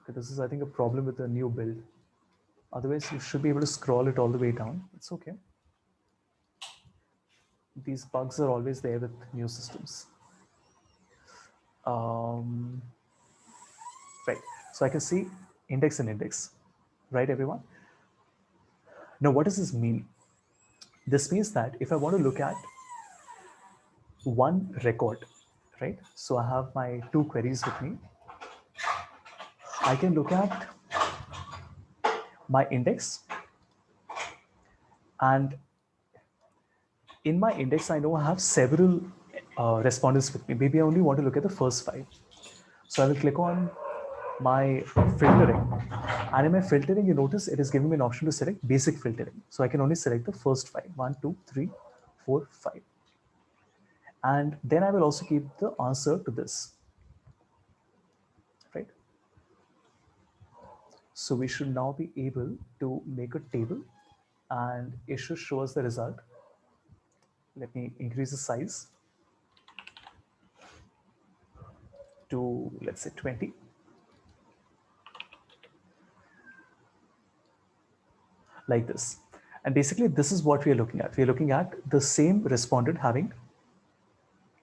Speaker 1: Okay, this is, I think, a problem with the new build. Otherwise, you should be able to scroll it all the way down. It's okay. These bugs are always there with new systems. Right. So I can see index and index, right, everyone? Now, what does this mean? This means that if I want to look at one record, right? So I have my 2 queries with me. I can look at my index, and in my index, I know I have several respondents with me. Maybe I only want to look at the first 5. So I will click on my filtering, and in my filtering, you notice it is giving me an option to select basic filtering. So I can only select the first 5, 1, 2, 3, 4, 5. And then I will also keep the answer to this, right? So we should now be able to make a table, and it should show us the result. Let me increase the size to, let's say, 20. Like this. And basically, this is what we are looking at. We are looking at the same respondent having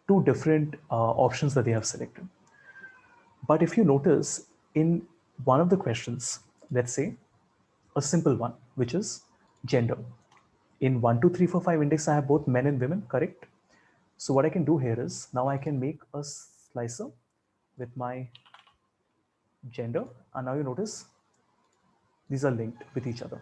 Speaker 1: 2 different options that they have selected. But if you notice, in one of the questions, let's say a simple one, which is gender. In 1, 2, 3, 4, 5 index, I have both men and women, correct? So what I can do here is, now I can make a slicer with my gender, and now you notice these are linked with each other.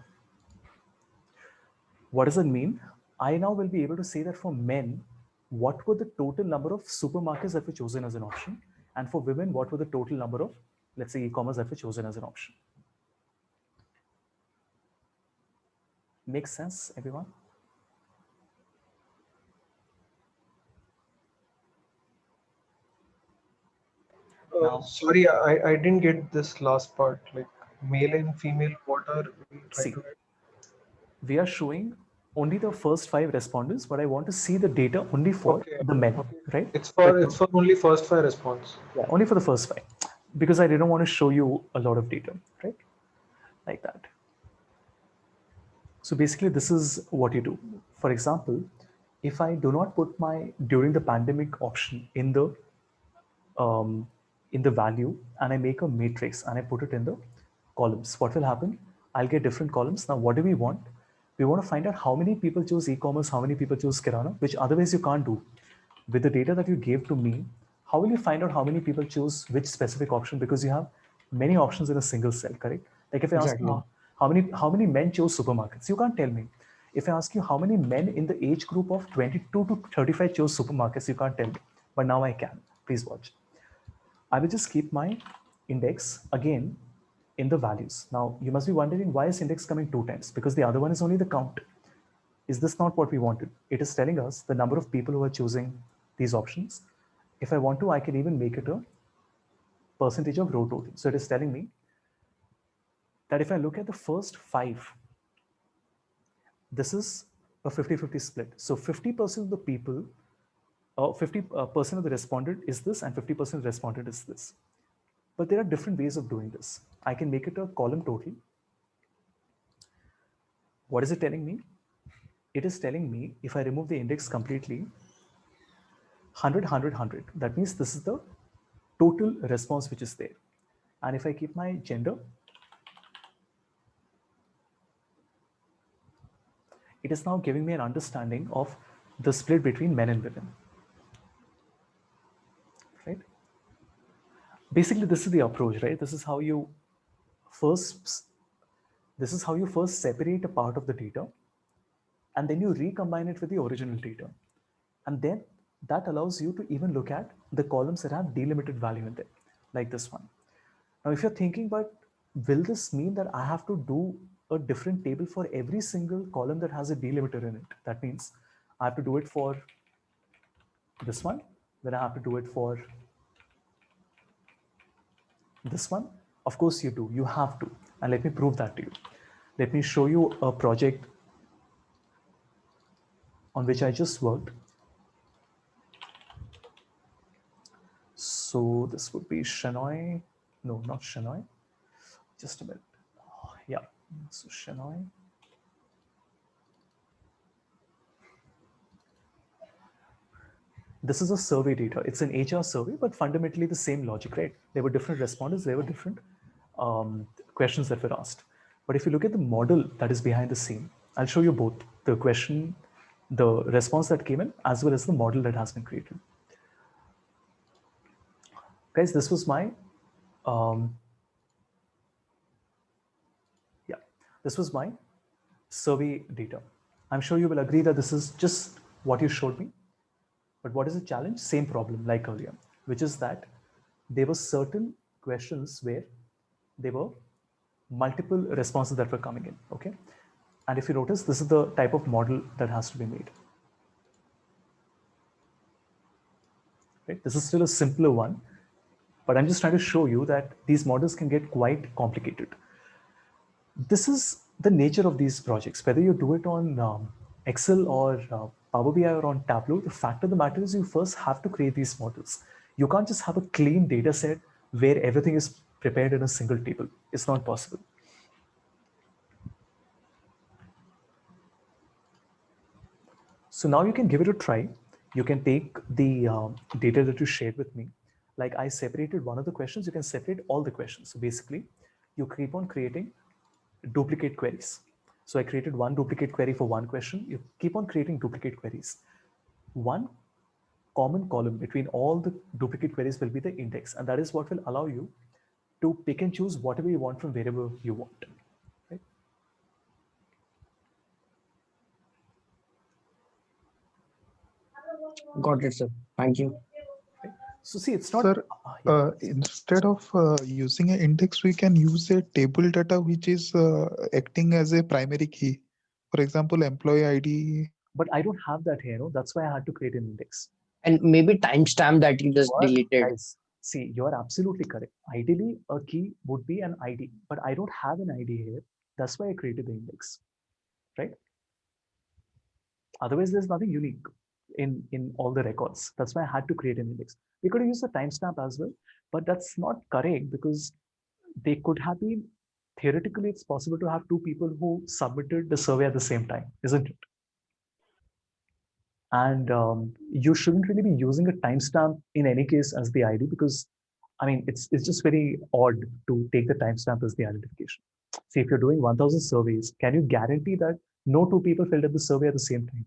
Speaker 1: What does it mean? I now will be able to say that for men, what were the total number of supermarkets that were chosen as an option? And for women, what were the total number of, let's say, e-commerce that were chosen as an option? Makes sense, everyone? Now,
Speaker 2: Sorry, I didn't get this last part. Like male and female, what are we trying
Speaker 1: see,
Speaker 2: to get?
Speaker 1: we are showing only the first 5 respondents, but I want to see the data only for
Speaker 2: Okay.
Speaker 1: the men, right?
Speaker 2: It's for only first 5 response.
Speaker 1: Yeah, only for the first 5, because I didn't want to show you a lot of data, right? Like that. So basically, this is what you do. For example, if I do not put my during the pandemic option in the value, and I make a matrix and I put it in the columns, what will happen? I'll get different columns. Now, what do we want? We want to find out how many people choose e-commerce, how many people choose Kirana, which otherwise you can't do. With the data that you gave to me, how will you find out how many people choose which specific option? Because you have many options in a single cell, correct? Like if I ask
Speaker 5: Exactly.
Speaker 1: you how many men chose supermarkets, you can't tell me. If I ask you how many men in the age group of 22 to 35 chose supermarkets, you can't tell me. But now I can. Please watch. I will just keep my index again in the values. Now you must be wondering, why is index coming 2 times? Because the other one is only the count. Is this not what we wanted? It is telling us the number of people who are choosing these options. If I want to, I can even make it a percentage of row total. So it is telling me that if I look at the first 5, this is a 50-50 split. So 50% of the people, 50% of the respondent is this, and 50% of the respondent is this. But there are different ways of doing this. I can make it a column total. What is it telling me? It is telling me if I remove the index completely, 100, 100, 100. That means this is the total response which is there. And if I keep my gender, it is now giving me an understanding of the split between men and women. Right? Basically, this is the approach, right? This is how you first separate a part of the data, and then you recombine it with the original data. And then that allows you to even look at the columns that have delimited value in them, like this one. Now, if you're thinking, but will this mean that I have to do a different table for every single column that has a delimiter in it? That means I have to do it for this one, then I have to do it for this one. Of course you do, you have to. And let me prove that to you. Let me show you a project on which I just worked. So this would be Shenoy. No, not Shenoy. Just a minute. Yeah, so Shenoy. This is a survey data. It's an HR survey, but fundamentally the same logic, right? There were different respondents, there were different questions that were asked. But if you look at the model that is behind the scene, I'll show you both the question, the response that came in, as well as the model that has been created. Guys, this was my, this was my survey data. I'm sure you will agree that this is just what you showed me. But what is the challenge? Same problem like earlier, which is that there were certain questions where there were multiple responses that were coming in, okay? And if you notice, this is the type of model that has to be made. Right? This is still a simpler one, but I'm just trying to show you that these models can get quite complicated. This is the nature of these projects, whether you do it on Excel or Power BI or on Tableau. The fact of the matter is you first have to create these models. You can't just have a clean data set where everything is prepared in a single table. It's not possible. So now you can give it a try. You can take the data that you shared with me. Like I separated one of the questions, you can separate all the questions. So basically, you keep on creating duplicate queries. So I created one duplicate query for one question. You keep on creating duplicate queries. One common column between all the duplicate queries will be the index. And that is what will allow you to pick and choose whatever you want from wherever you want. Right?
Speaker 5: Got it, sir. Thank you.
Speaker 1: Right? So see, it's not...
Speaker 6: Sir, instead of using an index, we can use a table data which is acting as a primary key. For example, employee ID.
Speaker 1: But I don't have that here. No? That's why I had to create an index.
Speaker 5: And maybe timestamp that you just deleted.
Speaker 1: Guys, see, you're absolutely correct. Ideally, a key would be an ID, but I don't have an ID here. That's why I created the index, right? Otherwise, there's nothing unique in all the records. That's why I had to create an index. We could use the timestamp as well, but that's not correct because they could have been, theoretically, it's possible to have two people who submitted the survey at the same time, isn't it? And you shouldn't really be using a timestamp in any case as the ID because, I mean, it's just very odd to take the timestamp as the identification. See, if you're doing 1,000 surveys, can you guarantee that no two people filled up the survey at the same time?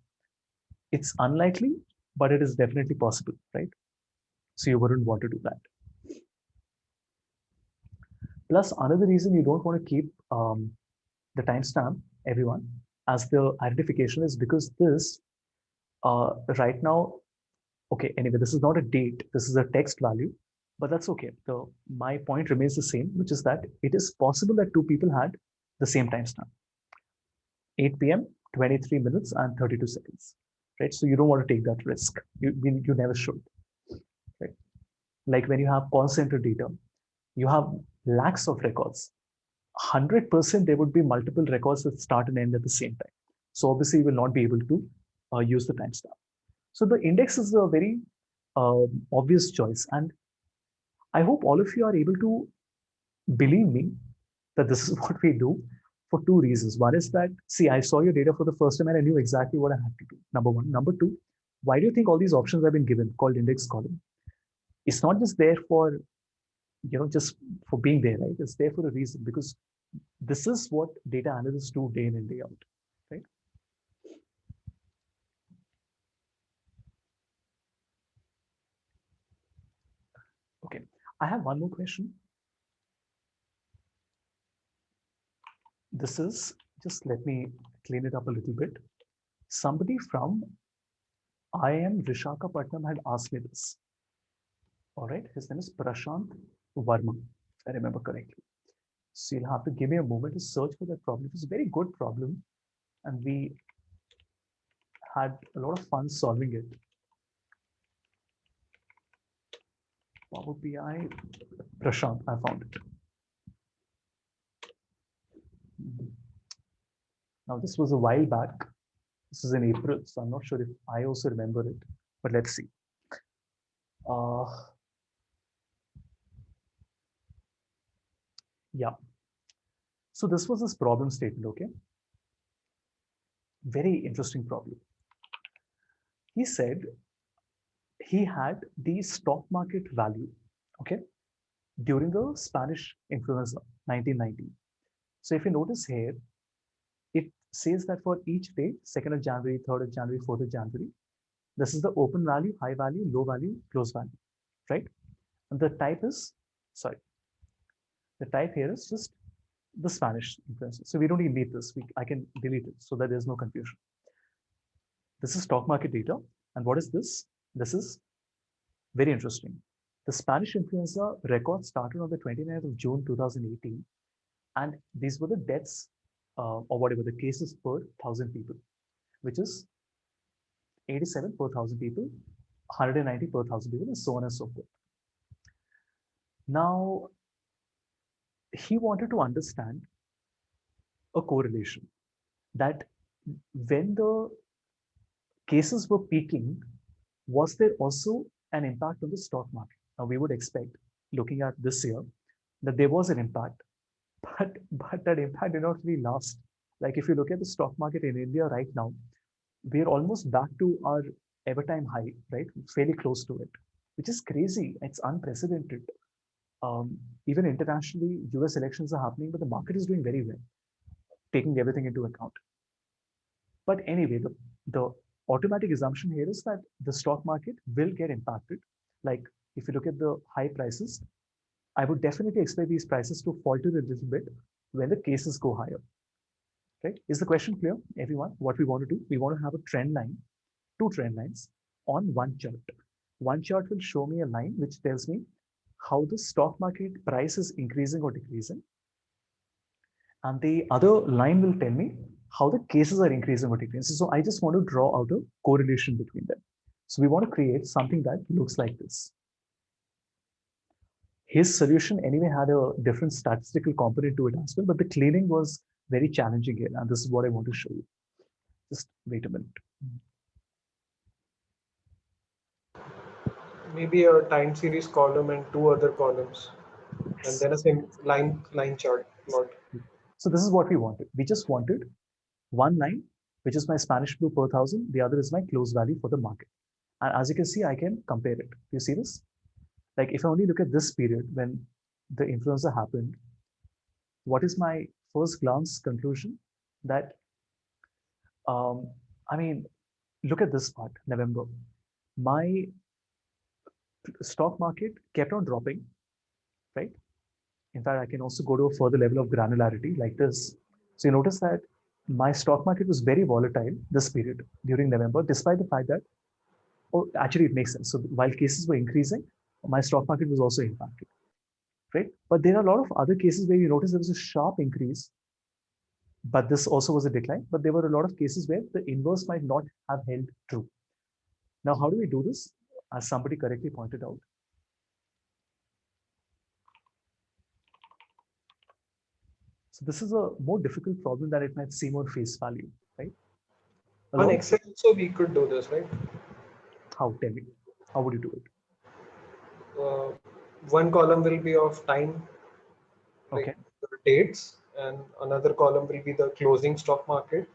Speaker 1: It's unlikely, but it is definitely possible, right? So you wouldn't want to do that. Plus, another reason you don't want to keep the timestamp, everyone, as the identification is because this, right now, okay, anyway, this is not a date, this is a text value, but that's okay. So my point remains the same, which is that it is possible that two people had the same timestamp. 8 p.m., 23 minutes and 32 seconds, right? So you don't want to take that risk. You never should, right? Like when you have call center data, you have lakhs of records. 100% there would be multiple records that start and end at the same time. So obviously you will not be able to use the timestamp. So the index is a very obvious choice. And I hope all of you are able to believe me that this is what we do for two reasons. One is that, see, I saw your data for the first time and I knew exactly what I had to do. Number one. Number two, why do you think all these options have been given called index column? It's not just there for, just for being there, right? It's there for a reason because this is what data analysts do day in and day out, right? Okay, I have one more question. This is, just let me clean it up a little bit. Somebody from IIM Visakhapatnam had asked me this. All right, his name is Prashant Verma, if I remember correctly. So you'll have to give me a moment to search for that problem. It's a very good problem, and we had a lot of fun solving it. Power BI, Prashant, I found it. Now, this was a while back. This is in April, so I'm not sure if I also remember it, but let's see. Uh, yeah. So this was his problem statement, okay? Very interesting problem. He said he had the stock market value, okay, during the Spanish influenza, 1919. So if you notice here, it says that for each day, 2nd of January, 3rd of January, 4th of January, this is the open value, high value, low value, close value, right? And the type is, sorry, the type here is just the Spanish influenza. So we don't even need this. I can delete it so that there's no confusion. This is stock market data. And what is this? This is very interesting. The Spanish influenza record started on the 29th of June 2018. And these were the deaths or whatever, the cases per 1,000 people, which is 87 per 1,000 people, 190 per 1,000 people, and so on and so forth. Now, he wanted to understand a correlation that when the cases were peaking, was there also an impact on the stock market? Now, we would expect, looking at this year, that there was an impact, but that impact did not really last. Like if you look at the stock market in India right now, we're almost back to our ever time high, right? Fairly close to it, which is crazy. It's unprecedented. Even internationally, US elections are happening, but the market is doing very well, taking everything into account. But anyway, the automatic assumption here is that the stock market will get impacted. Like if you look at the high prices, I would definitely expect these prices to falter a little bit when the cases go higher. Right? Is the question clear, everyone? What we want to do? We want to have a trend line, two trend lines on one chart. One chart will show me a line which tells me how the stock market price is increasing or decreasing. And the other line will tell me how the cases are increasing or decreasing. So I just want to draw out a correlation between them. So we want to create something that looks like this. His solution anyway had a different statistical component to it as well, but the cleaning was very challenging here. And this is what I want to show you. Just wait a minute.
Speaker 2: Maybe a time series column and two other columns, and then a same line chart plot.
Speaker 1: So this is what we wanted. We just wanted one line, which is my Spanish flu per 1,000. The other is my close value for the market. And as you can see, I can compare it. You see this? Like if I only look at this period when the influenza happened, what is my first glance conclusion? That, I mean, look at this part, November. My stock market kept on dropping, right? In fact, I can also go to a further level of granularity like this. So you notice that my stock market was very volatile this period during November, despite the fact that, oh, actually it makes sense. So while cases were increasing, my stock market was also impacted, right? But there are a lot of other cases where you notice there was a sharp increase, but this also was a decline. But there were a lot of cases where the inverse might not have held true. Now, how do we do this? As somebody correctly pointed out, so this is a more difficult problem than it might seem on face value, right?
Speaker 2: On Excel, so we could do this, right?
Speaker 1: How? Tell me. How would you do it?
Speaker 2: One column will be of time, like
Speaker 1: Okay.
Speaker 2: the dates, and another column will be the closing stock market,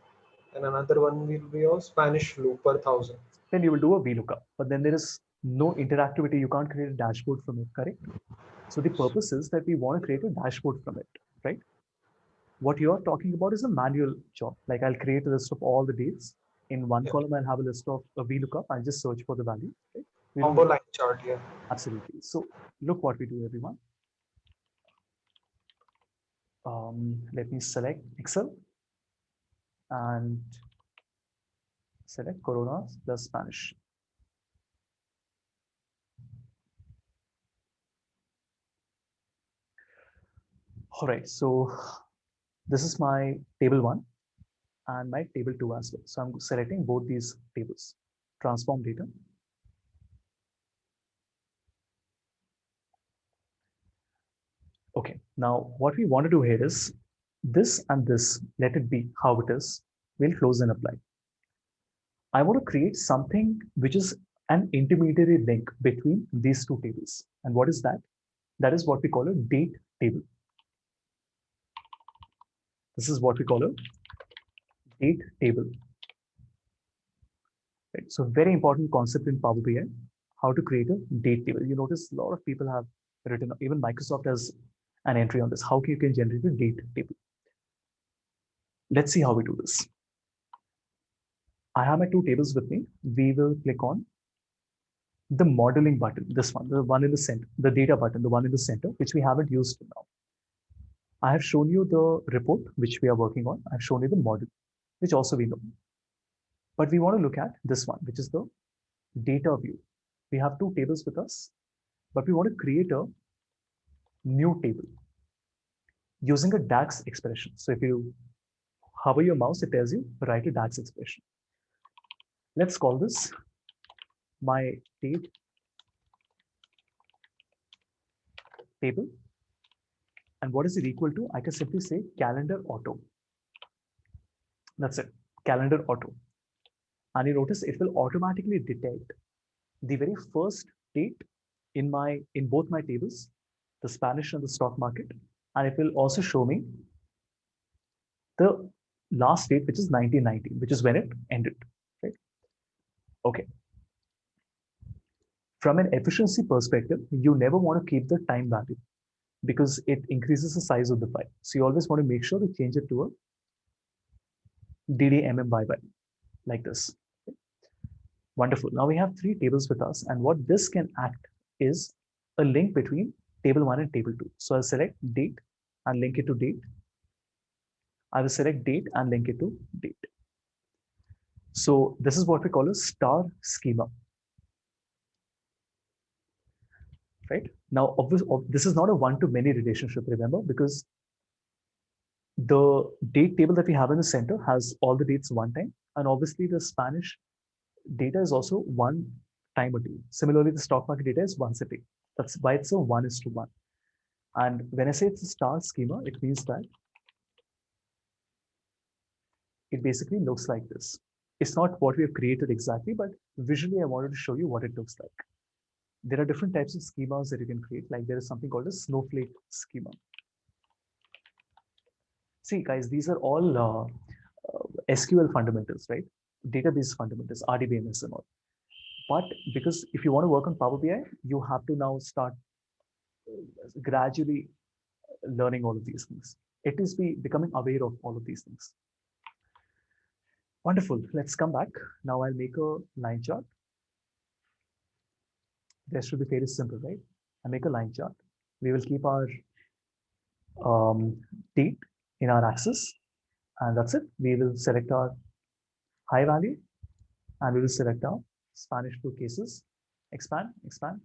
Speaker 2: and another one will be of Spanish flu per 1,000.
Speaker 1: Then you will do a VLOOKUP, but then there is no interactivity. You can't create a dashboard from it, correct? So the purpose is that we want to create a dashboard from it, right? What you're talking about is a manual job. Like I'll create a list of all the dates. In one column, I'll have a list of a VLOOKUP. I'll just search for the value. Right?
Speaker 2: Combo line chart, yeah.
Speaker 1: Absolutely. So look what we do, everyone. Let me select Excel and select Corona plus Spanish. All right, so this is my table 1 and my table 2 as well. So I'm selecting both these tables, transform data. Okay, now what we want to do here is this and this, let it be how it is. We'll close and apply. I want to create something which is an intermediary link between these two tables. And what is that? That is what we call a date table. This is what we call a date table. Right? So very important concept in Power BI, how to create a date table. You notice a lot of people have written, even Microsoft has an entry on this, how you can generate a date table. Let's see how we do this. I have my two tables with me. We will click on the modeling button, this one, the one in the center, the data button, the one in the center, which we haven't used now. I have shown you the report, which we are working on. I've shown you the model, which also we know. But we want to look at this one, which is the data view. We have two tables with us, but we want to create a new table using a DAX expression. So if you hover your mouse, it tells you write a DAX expression. Let's call this my date table. And what is it equal to? I can simply say calendar auto. That's it, calendar auto. And you notice it will automatically detect the very first date in both my tables, the Spanish and the stock market. And it will also show me the last date, which is 1990, which is when it ended, right? Okay. From an efficiency perspective, you never want to keep the time value because it increases the size of the file. So you always want to make sure to change it to a DDMMYY like this. Wonderful. Now we have three tables with us, and what this can act is a link between table 1 and table 2. So I'll select date and link it to date. I will select date and link it to date. So this is what we call a star schema. Right? Now, this is not a one-to-many relationship, remember, because the date table that we have in the center has all the dates one time, and obviously the Spanish data is also one time a day. Similarly, the stock market data is once a day. That's why it's a 1:1. And when I say it's a star schema, it means that it basically looks like this. It's not what we have created exactly, but visually I wanted to show you what it looks like. There are different types of schemas that you can create. Like there is something called a snowflake schema. See, guys, these are all SQL fundamentals, right? Database fundamentals, RDBMS and all. But because if you want to work on Power BI, you have to now start gradually learning all of these things. It is becoming aware of all of these things. Wonderful. Let's come back. Now I'll make a line chart. This should be fairly simple, right? I make a line chart. We will keep our date in our axis, and that's it. We will select our high value, and we will select our Spanish flu cases. Expand, expand,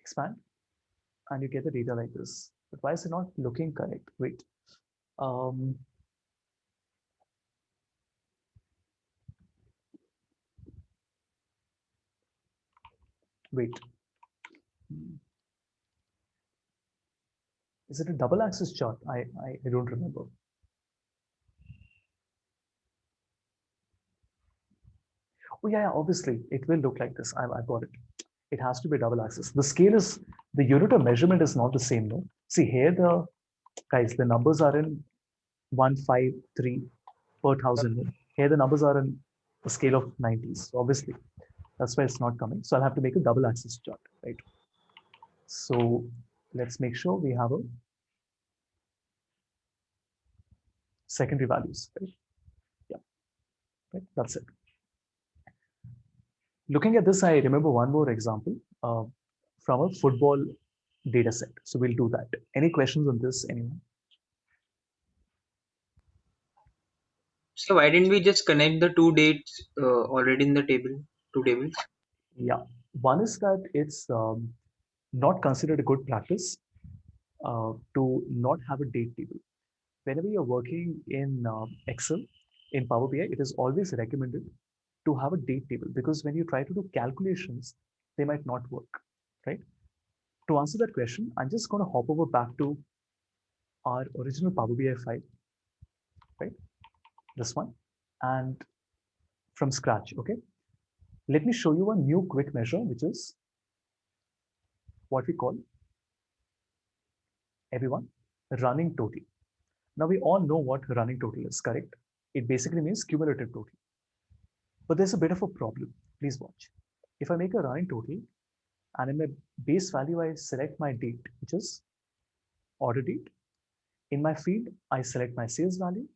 Speaker 1: expand, and you get the data like this. But why is it not looking correct? Wait. Wait. Is it a double axis chart? I don't remember. Oh yeah, obviously it will look like this. I got it. It has to be double axis. The scale is, the unit of measurement is not the same, no? See here, the numbers are in 153 per thousand. Here the numbers are in a scale of 90s. So obviously, that's why it's not coming. So I'll have to make a double axis chart, right? So let's make sure we have a secondary values, right? Yeah, right. That's it. Looking at this, I remember one more example from a football data set. So we'll do that. Any questions on this, anyone?
Speaker 7: So why didn't we just connect the two dates already in the table, two tables?
Speaker 1: Yeah, one is that it's not considered a good practice to not have a date table. Whenever you're working in Excel, in Power BI, it is always recommended to have a date table because when you try to do calculations, they might not work, right? To answer that question, I'm just going to hop over back to our original Power BI file, right? This one. and from scratch, okay? Let me show you a new quick measure, which is what we call, everyone, running total. Now we all know what running total is, correct? It basically means cumulative total. But there's a bit of a problem. Please watch. If I make a running total and in my base value, I select my date, which is order date. In my field, I select my sales value,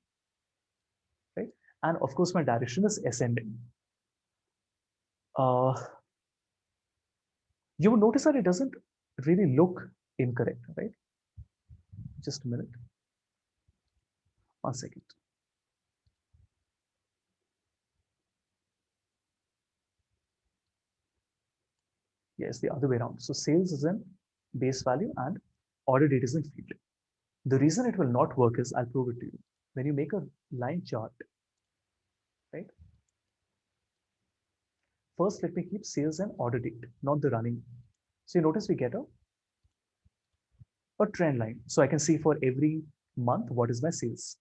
Speaker 1: right? And of course, my direction is ascending. You will notice that it doesn't really look incorrect, right? Just a minute. 1 second. Yes, the other way around. So sales is in base value and order date is in field. The reason it will not work is, I'll prove it to you. When you make a line chart, right? First, let me keep sales and order date, not the running. So you notice we get a trend line. So I can see for every month, what is my sales.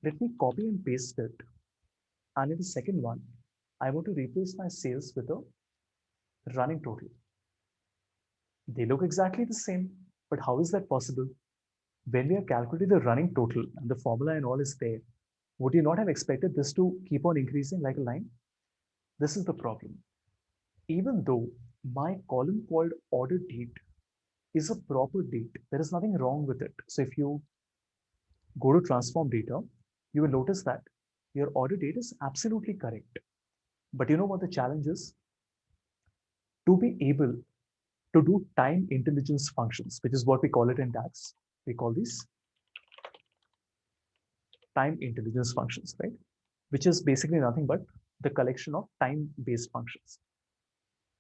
Speaker 1: Let me copy and paste it. And in the second one, I want to replace my sales with a running total. They look exactly the same, but how is that possible? When we are calculating the running total and the formula and all is there, would you not have expected this to keep on increasing like a line? This is the problem. Even though my column called order date is a proper date, there is nothing wrong with it. So if you go to transform data, you will notice that your order date is absolutely correct. But you know what the challenge is? To be able to do time intelligence functions, which is what we call it in DAX. We call these time intelligence functions, right? Which is basically nothing but the collection of time-based functions.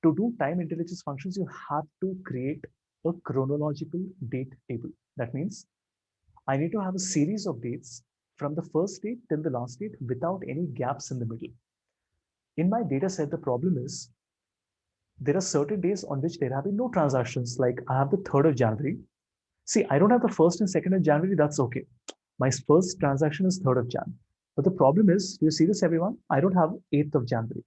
Speaker 1: To do time intelligence functions, you have to create a chronological date table. That means I need to have a series of dates from the first date till the last date without any gaps in the middle. In my data set, the problem is there are certain days on which there have been no transactions. Like I have the 3rd of January. See, I don't have the 1st and 2nd of January. That's okay. My first transaction is 3rd of Jan. But the problem is, you see this, everyone? I don't have 8th of January.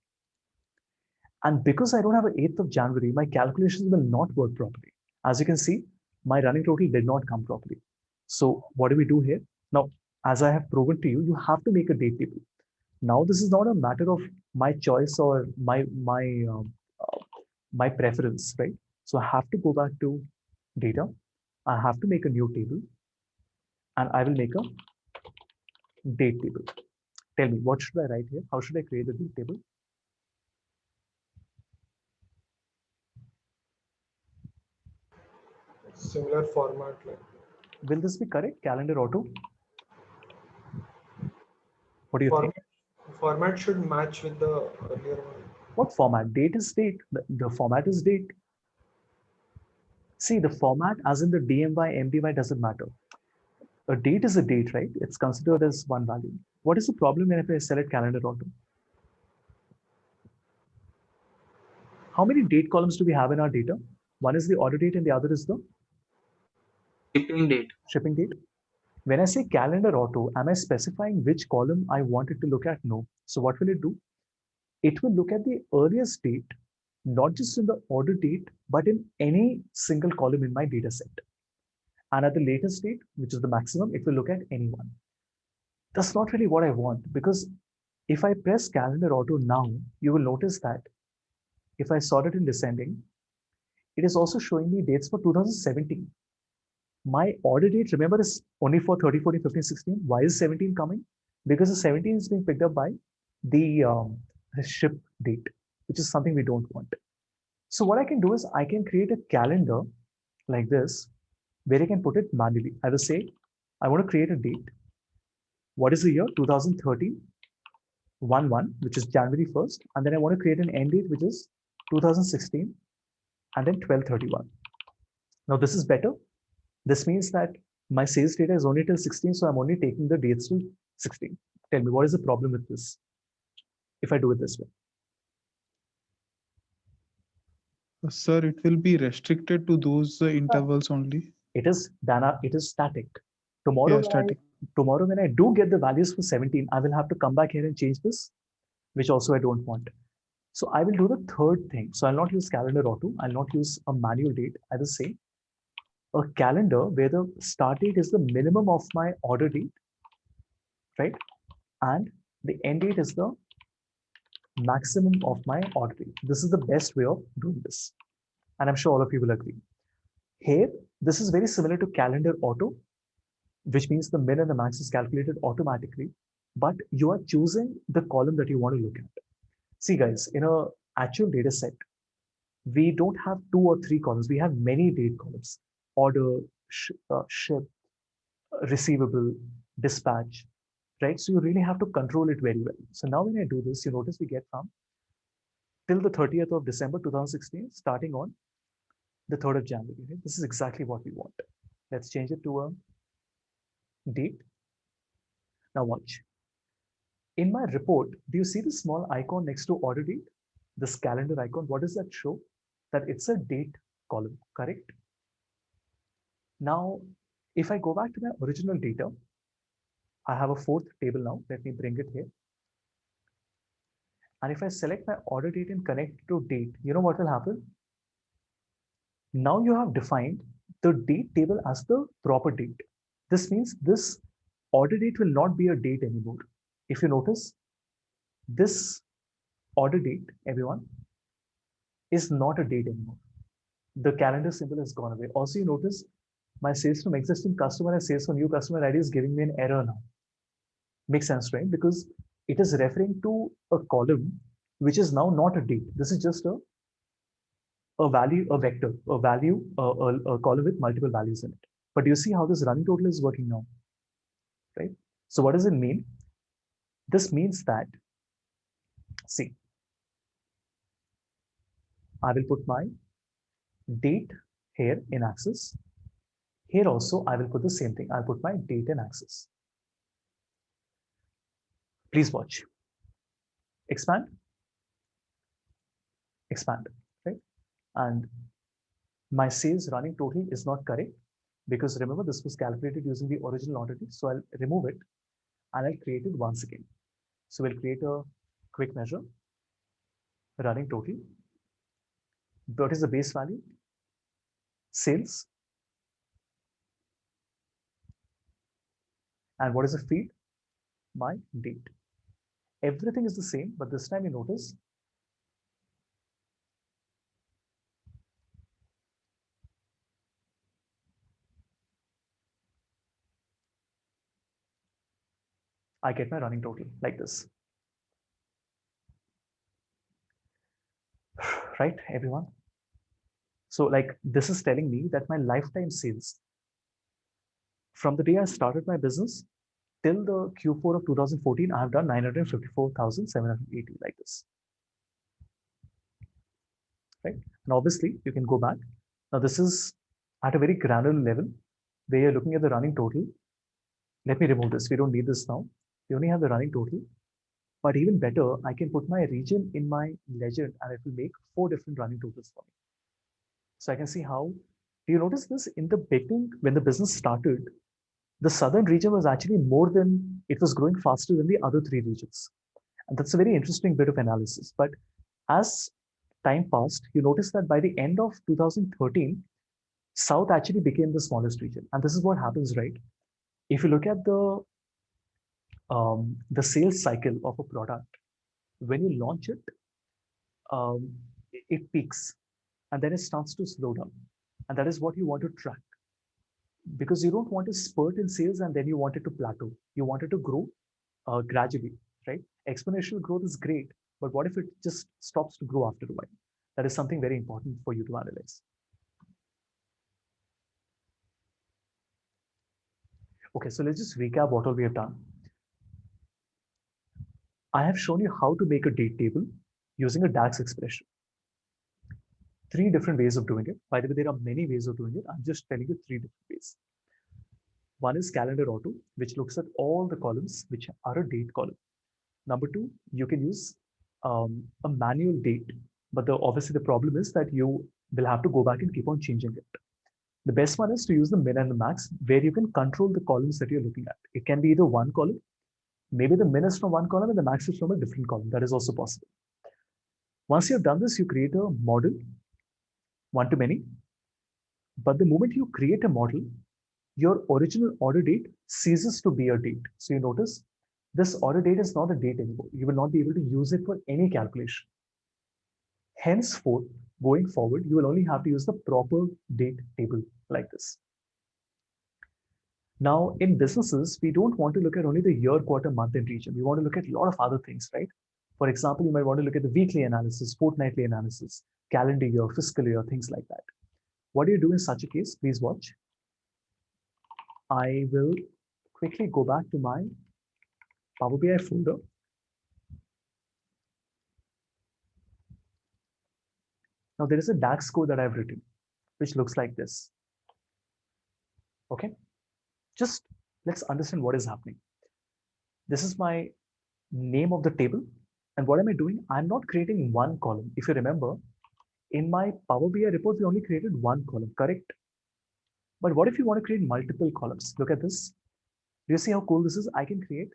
Speaker 1: And because I don't have an 8th of January, my calculations will not work properly. As you can see, my running total did not come properly. So what do we do here? Now, as I have proven to you, you have to make a date table. Now, this is not a matter of my choice or my preference, right? So I have to go back to data. I have to make a new table and I will make a date table. Tell me, what should I write here? How should I create the date table?
Speaker 2: Similar format. Like,
Speaker 1: will this be correct? Calendar auto? What do you think?
Speaker 2: Format should match with the earlier one.
Speaker 1: What format? Date is date. The format is date. See, the format as in the DMY, MDY doesn't matter. A date is a date, right? It's considered as one value. What is the problem when I select calendar auto? How many date columns do we have in our data? One is the order date and the other is the
Speaker 7: Shipping date.
Speaker 1: Shipping date. When I say calendar auto, am I specifying which column I want it to look at? No. So what will it do? It will look at the earliest date, not just in the order date, but in any single column in my data set. And at the latest date, which is the maximum, it will look at any one. That's not really what I want, because if I press calendar auto now, you will notice that if I sort it in descending, it is also showing me dates for 2017. My order date, remember, is only for 30, 40, 15, 16. Why is 17 coming? Because the 17 is being picked up by the ship date, which is something we don't want. So what I can do is I can create a calendar like this, where I can put it manually. I will say, I want to create a date. What is the year? 2013, 1/1, which is January 1st. And then I want to create an end date, which is 2016, and then 12/31. Now this is better. This means that my sales data is only till 16, so I'm only taking the dates till 16. Tell me, what is the problem with this if I do it this way?
Speaker 6: Sir, it will be restricted to those intervals only.
Speaker 1: It is Dana, it is static. Tomorrow,
Speaker 6: Yeah, static.
Speaker 1: tomorrow when I do get the values for 17, I will have to come back here and change this, which also I don't want. So I will do the third thing. So I'll not use calendar auto. I'll not use a manual date. I will say a calendar where the start date is the minimum of my order date, right? And the end date is the maximum of my order date. This is the best way of doing this. And I'm sure all of you will agree. Here, this is very similar to calendar auto, which means the min and the max is calculated automatically, but you are choosing the column that you want to look at. See guys, in a actual data set, we don't have 2 or 3 columns. We have many date columns: order, ship, receivable, dispatch, right? So you really have to control it very well. So now when I do this, you notice we get from till the 30th of December 2016, starting on the 3rd of January. Right? This is exactly what we want. Let's change it to a date. Now watch. In my report, do you see the small icon next to order date? This calendar icon, what does that show? That it's a date column, correct? Now, if I go back to my original data, I have a 4th table now. Let me bring it here. And if I select my order date and connect to date, you know what will happen? Now you have defined the date table as the proper date. This means this order date will not be a date anymore. If you notice, this order date, everyone, is not a date anymore. The calendar symbol has gone away. Also, you notice my sales from existing customer and sales from new customer ID is giving me an error now. Makes sense, right? Because it is referring to a column which is now not a date. This is just a value, a vector, a value, a column with multiple values in it. But do you see how this running total is working now, right? So what does it mean? This means that, see, I will put my date here in axis. Here also, I will put the same thing. I'll put my date in axis. Please watch. Expand. Expand, right? And my sales running total is not correct because remember this was calculated using the original order date. So I'll remove it and I'll create it once again. So we'll create a quick measure, running total. What is the base value? Sales. And what is the field? My date. Everything is the same, but this time you notice I get my running total like this. Right, everyone? So like this is telling me that my lifetime sales from the day I started my business till the Q4 of 2014, I have done 954,780 like this. Right? And obviously you can go back. Now this is at a very granular level where you're looking at the running total. Let me remove this. We don't need this now. We only have the running total. But even better, I can put my region in my legend and it will make 4 different running totals for me. So I can see how, do you notice this in the beginning when the business started, the southern region was actually more than, it was growing faster than the other 3 regions. And that's a very interesting bit of analysis. But as time passed, you notice that by the end of 2013, South actually became the smallest region. And this is what happens, right? If you look at the sales cycle of a product, when you launch it, it peaks and then it starts to slow down. And that is what you want to track because you don't want to spurt in sales and then you want it to plateau. You want it to grow gradually, right? Exponential growth is great, but what if it just stops to grow after a while? That is something very important for you to analyze. Okay, so let's just recap what all we have done. I have shown you how to make a date table using a DAX expression. 3 different ways of doing it. By the way, there are many ways of doing it. I'm just telling you 3 different ways. One is calendar auto, which looks at all the columns which are a date column. Number 2, you can use a manual date, but obviously the problem is that you will have to go back and keep on changing it. The best one is to use the min and the max, where you can control the columns that you're looking at. It can be either one column, maybe the min is from one column and the max is from a different column. That is also possible. Once you've done this, you create a model, one-to-many. But the moment you create a model, your original order date ceases to be a date. So you notice this order date is not a date anymore. You will not be able to use it for any calculation. Henceforth, going forward, you will only have to use the proper date table like this. Now, in businesses, we don't want to look at only the year, quarter, month, and region. We want to look at a lot of other things, right? For example, you might want to look at the weekly analysis, fortnightly analysis, calendar year, fiscal year, things like that. What do you do in such a case? Please watch. I will quickly go back to my Power BI folder. Now there is a DAX code that I've written, which looks like this. Okay, just let's understand what is happening. This is my name of the table. And what am I doing? I'm not creating one column. If you remember, in my Power BI report, we only created one column, correct? But what if you want to create multiple columns? Look at this. Do you see how cool this is? I can create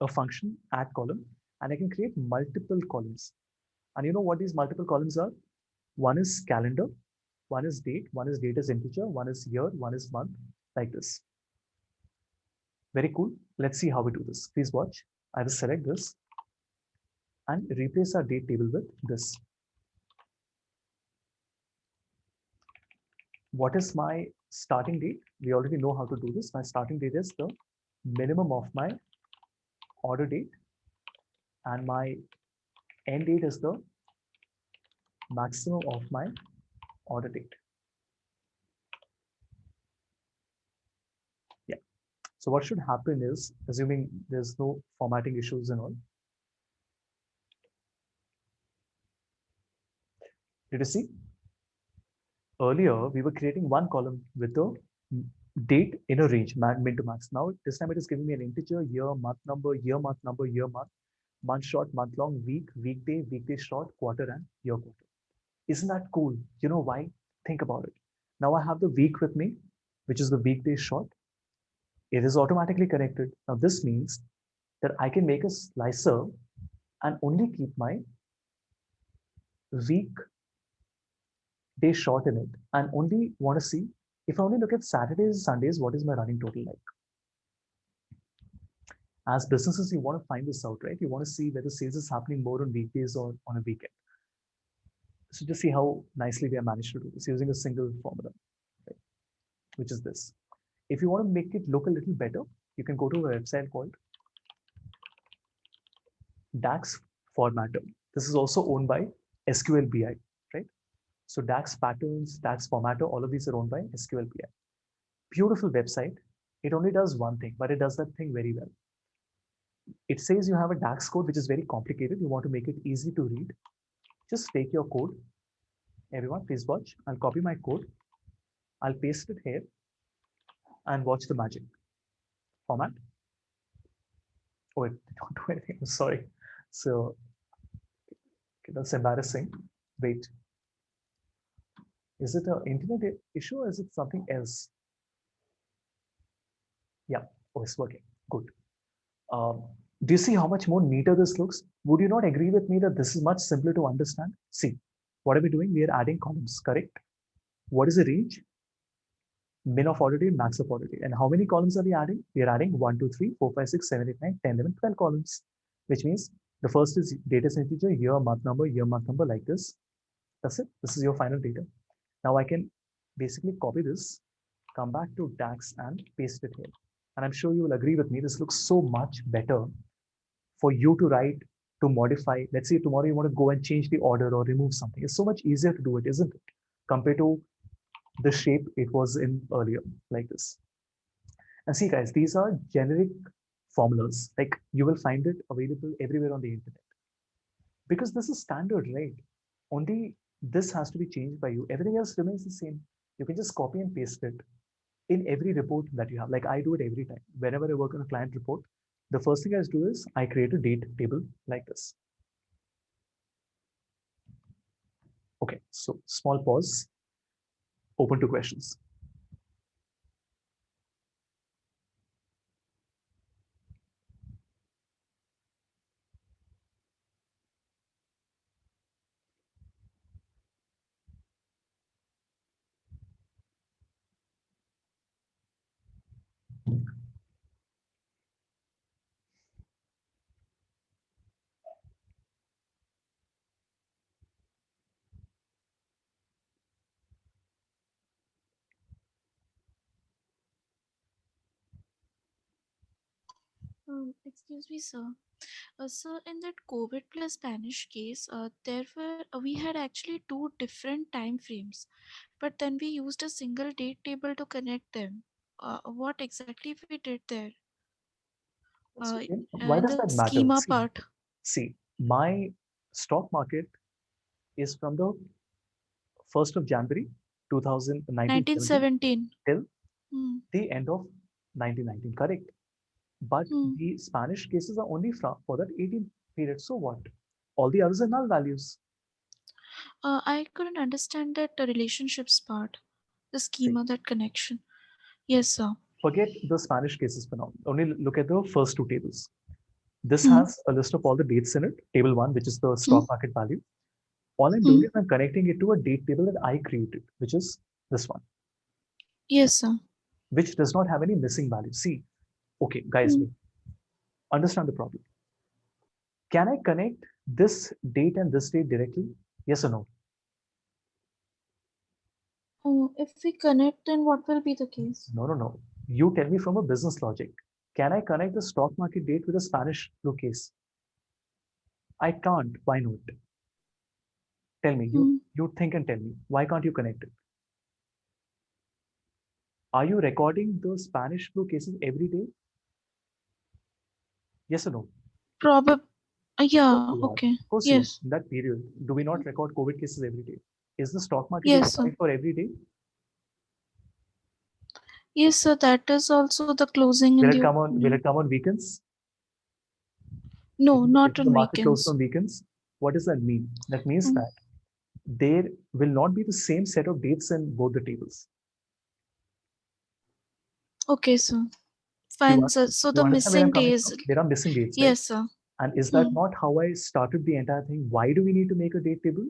Speaker 1: a function, add column, and I can create multiple columns. And you know what these multiple columns are? One is calendar, one is date as integer, one is year, one is month, like this. Very cool. Let's see how we do this. Please watch. I will select this and replace our date table with this. What is my starting date? We already know how to do this. My starting date is the minimum of my order date, and my end date is the maximum of my order date. Yeah. So what should happen is, assuming there's no formatting issues and all. Did you see? Earlier, we were creating one column with the date in a range, min to max. Now, this time it is giving me an integer, year, month number, year, month number, year, month short, month long, week, weekday, weekday short, quarter, and year quarter. Isn't that cool? You know why? Think about it. Now I have the week with me, which is the weekday short. It is automatically connected. Now this means that I can make a slicer and only keep my week day short in it, and only want to see, if I only look at Saturdays and Sundays, what is my running total like? As businesses, you want to find this out, right? You want to see whether sales is happening more on weekdays or on a weekend. So just see how nicely we have managed to do this using a single formula, right? Which is this. If you want to make it look a little better, you can go to a website called DAX Formatter. This is also owned by SQL BI, right? So DAX Patterns, DAX Formatter, all of these are owned by SQL BI. Beautiful website. It only does one thing, but it does that thing very well. It says you have a DAX code, which is very complicated. You want to make it easy to read. Just take your code. Everyone, please watch. I'll copy my code. I'll paste it here and watch the magic. Format. Oh, it don't do anything. I'm sorry. So okay, that's embarrassing. Wait. Is it an internet issue or is it something else? Yeah. Oh, it's working. Good. Do you see how much more neater this looks? Would you not agree with me that this is much simpler to understand? See, what are we doing? We are adding columns, correct? What is the range? Min of order date, max of order date. And how many columns are we adding? We are adding 1, 2, 3, 4, 5, 6, 7, 8, 9, 10, 11, 12 columns, which means the first is data integer, year, month number, like this. That's it. This is your final data. Now I can basically copy this, come back to DAX and paste it here. And I'm sure you will agree with me. This looks so much better for you to write, to modify. Let's say tomorrow you want to go and change the order or remove something. It's so much easier to do it, isn't it? Compared to the shape it was in earlier, like this. And see guys, these are generic formulas. Like you will find it available everywhere on the internet. Because this is standard, right? Only this has to be changed by you. Everything else remains the same. You can just copy and paste it in every report that you have. Like I do it every time. Whenever I work on a client report, the first thing I do is I create a date table like this. Okay, so small pause. Open to questions.
Speaker 8: Excuse me, sir. So in that COVID plus Spanish case, we had actually two different time frames, but then we used a single date table to connect them. What exactly we did there?
Speaker 1: So why
Speaker 8: In
Speaker 1: does
Speaker 8: the
Speaker 1: that matter?
Speaker 8: schema part.
Speaker 1: See, my stock market is from the 1st of January 2019
Speaker 8: 1917.
Speaker 1: till
Speaker 8: Hmm.
Speaker 1: the end of 1919, correct? But
Speaker 8: Hmm.
Speaker 1: the Spanish cases are only for that 18 period. So what? All the others are null values.
Speaker 8: I couldn't understand that the relationships part, the
Speaker 1: See,
Speaker 8: schema, that connection. Yes, sir.
Speaker 1: forget the Spanish cases for now. Only look at the first two tables. This
Speaker 8: Hmm.
Speaker 1: has a list of all the dates in it. Table 1, which is the
Speaker 8: Hmm.
Speaker 1: stock market value. All I'm
Speaker 8: Hmm.
Speaker 1: doing is I'm connecting it to a date table that I created, which is this one,
Speaker 8: Yes, sir.
Speaker 1: which does not have any missing value. See, okay, guys,
Speaker 8: Hmm.
Speaker 1: understand the problem. Can I connect this date and this date directly? Yes or no?
Speaker 8: Oh, if we connect, then what will be the case?
Speaker 1: No, no, no. You tell me from a business logic. Can I connect the stock market date with a Spanish flu case? I can't. Why not? Tell me.
Speaker 8: Hmm.
Speaker 1: You think and tell me. Why can't you connect it? Are you recording the Spanish flu cases every day? Yes or no?
Speaker 8: Probably.
Speaker 1: Of course
Speaker 8: Yeah.
Speaker 1: you are.
Speaker 8: Okay.
Speaker 1: Of course you are.
Speaker 8: Yes.
Speaker 1: In that period, do we not record COVID cases every day? Is the stock market data
Speaker 8: Yes, sir.
Speaker 1: correct for every day?
Speaker 8: Yes, sir. That is also the closing in
Speaker 1: Will
Speaker 8: the
Speaker 1: it come on? Will
Speaker 8: opening.
Speaker 1: it come on weekends?
Speaker 8: No, not
Speaker 1: Isn't the
Speaker 8: on
Speaker 1: market closed
Speaker 8: weekends.
Speaker 1: on weekends? What does that mean? That means
Speaker 8: Hmm.
Speaker 1: that there will not be the same set of dates in both the tables.
Speaker 8: Okay, sir.
Speaker 1: You,
Speaker 8: Fine, sir. So
Speaker 1: you
Speaker 8: the
Speaker 1: understand where I'm
Speaker 8: missing
Speaker 1: coming
Speaker 8: days.
Speaker 1: from? There are missing dates, right?
Speaker 8: Yes, sir.
Speaker 1: And is that
Speaker 8: Hmm.
Speaker 1: not how I started the entire thing? Why do we need to make a date table?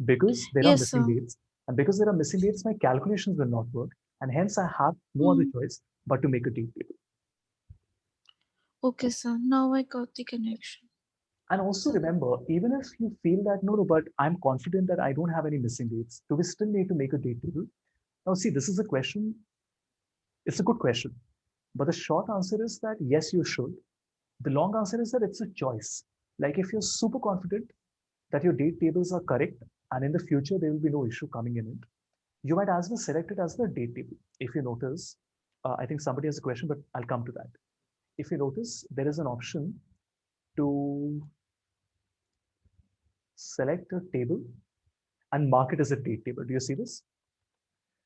Speaker 1: Because there are
Speaker 8: Yes,
Speaker 1: missing
Speaker 8: sir.
Speaker 1: dates. And because there are missing dates, my calculations will not work. And hence I have no other
Speaker 8: Hmm.
Speaker 1: choice but to make a date table.
Speaker 8: Okay, sir. Now I got the connection.
Speaker 1: And also remember, even if you feel that, no, but I'm confident that I don't have any missing dates, do we still need to make a date table? Now, see, this is a question. It's a good question. But the short answer is that yes, you should. The long answer is that it's a choice. Like if you're super confident that your date tables are correct and in the future there will be no issue coming in it, you might as well select it as the date table. If you notice, I think somebody has a question, but I'll come to that. If you notice, there is an option to select a table and mark it as a date table. Do you see this?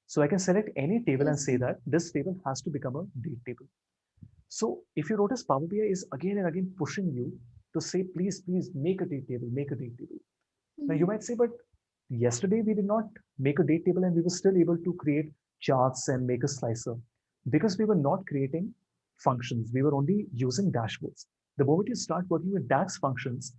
Speaker 1: So I can select any table and
Speaker 8: Yes,
Speaker 1: say
Speaker 8: sir.
Speaker 1: that this table has to become a date table. So if you notice, Power BI is again and again pushing you to say, please, please make a date table, make a date table. Now you
Speaker 8: Hmm.
Speaker 1: might say, but yesterday we did not make a date table and we were still able to create charts and make a slicer because we were not creating functions. We were only using dashboards. The moment you start working with DAX functions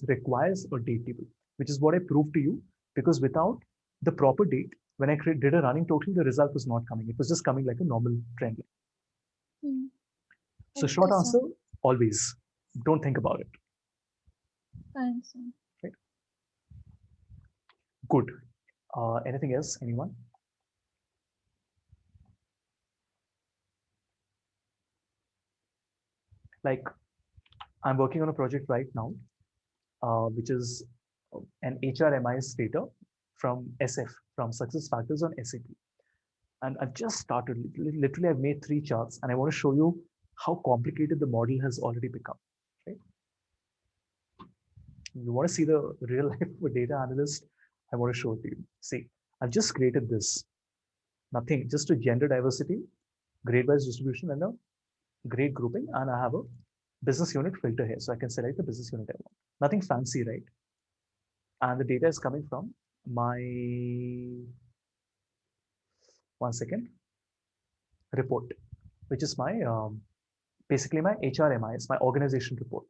Speaker 1: requires a date table, which is what I proved to you because without the proper date, when I did a running total, the result was not coming. It was just coming like a normal trend line.
Speaker 8: Hmm.
Speaker 1: So
Speaker 8: Okay,
Speaker 1: short
Speaker 8: sir.
Speaker 1: answer, always. Don't think about it.
Speaker 8: Fine, sir.
Speaker 1: Right? Good. Anything else? Anyone? Like I'm working on a project right now, which is an HRMIS data from SF, from Success Factors on SAP. And I've just started, literally I've made 3 charts and I want to show you how complicated the model has already become. Right? You want to see the real life data analyst? I want to show it to you. See, I've just created this. Nothing, just a gender diversity, grade-wise distribution and a grade grouping. And I have a business unit filter here. So I can select the business unit I want. Nothing fancy, right? And the data is coming from my one second, report, which is my basically my HRMIS, my organization report,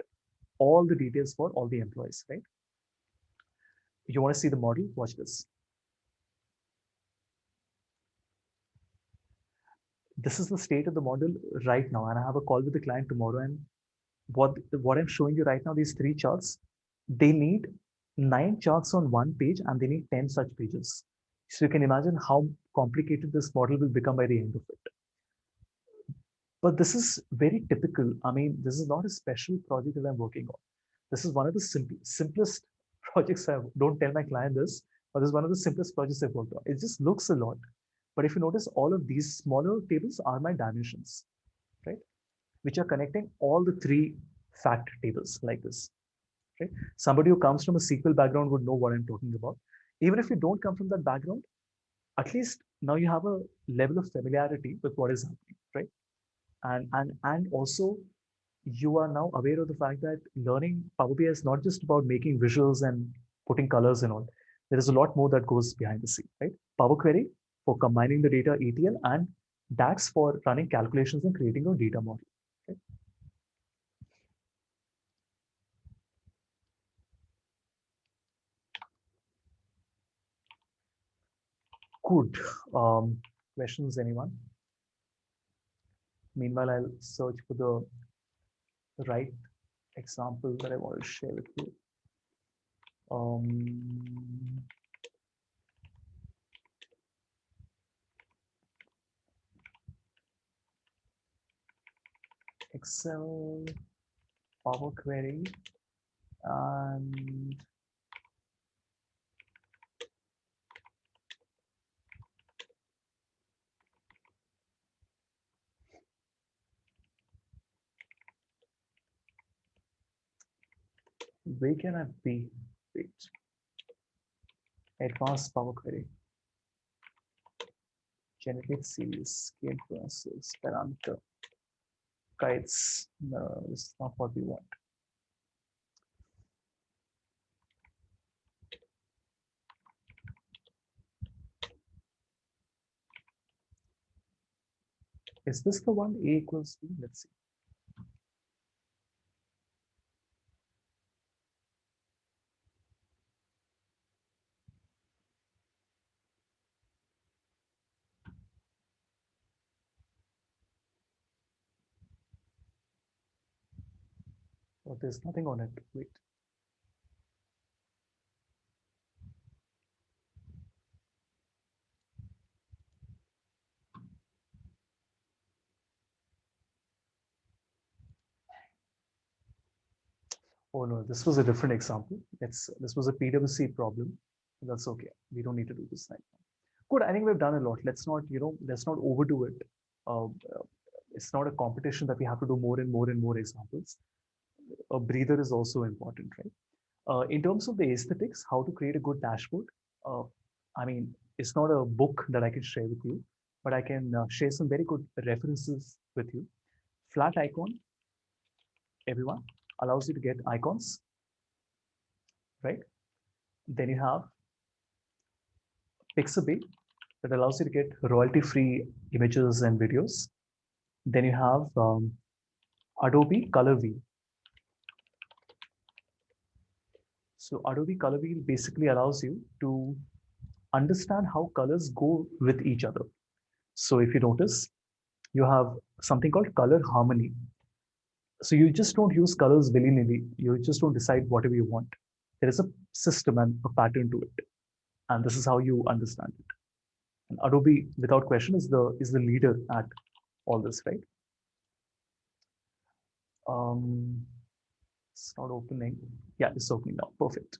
Speaker 1: all the details for all the employees, right? You want to see the model? Watch this. This is the state of the model right now, and I have a call with the client tomorrow. And what I'm showing you right now, these 3 charts, they need 9 charts on one page, and they need 10 such pages. So you can imagine how complicated this model will become by the end of it. But this is very typical. I mean, this is not a special project that I'm working on. This is one of the simplest projects. I don't tell my client this, but this is one of the simplest projects I've worked on. It just looks a lot. But if you notice, all of these smaller tables are my dimensions, right? Which are connecting all the 3 fact tables like this, right? Somebody who comes from a SQL background would know what I'm talking about. Even if you don't come from that background, at least now you have a level of familiarity with what is happening, right? And also you are now aware of the fact that learning Power BI is not just about making visuals and putting colors and all. There is a lot more that goes behind the scene, right? Power Query for combining the data ETL, and DAX for running calculations and creating a data model. Okay? Good. Questions, anyone? Meanwhile, I'll search for the right example that I want to share with you. Excel, Power Query, and where can I be? Wait. Advanced Power Query. Generate series, key influences, parameter, guides. No, this is not what we want. Is this the one? A equals B? Let's see. Oh, there's nothing on it. Wait. Oh no, this was a different example. This was a PwC problem. That's okay. We don't need to do this right now. Good. I think we've done a lot. Let's not, let's not overdo it. It's not a competition that we have to do more and more and more examples. A breather is also important, right? In terms of the aesthetics, how to create a good dashboard. I mean, it's not a book that I can share with you, but I can share some very good references with you. Flat icon, everyone, allows you to get icons, right? Then you have Pixabay that allows you to get royalty-free images and videos. Then you have Adobe Color Wheel. So Adobe Color Wheel basically allows you to understand how colors go with each other. So if you notice, you have something called color harmony. So you just don't use colors willy-nilly. You just don't decide whatever you want. There is a system and a pattern to it. And this is how you understand it. And Adobe, without question, is the leader at all this, right? It's not opening. Yeah, it's opening now. Perfect.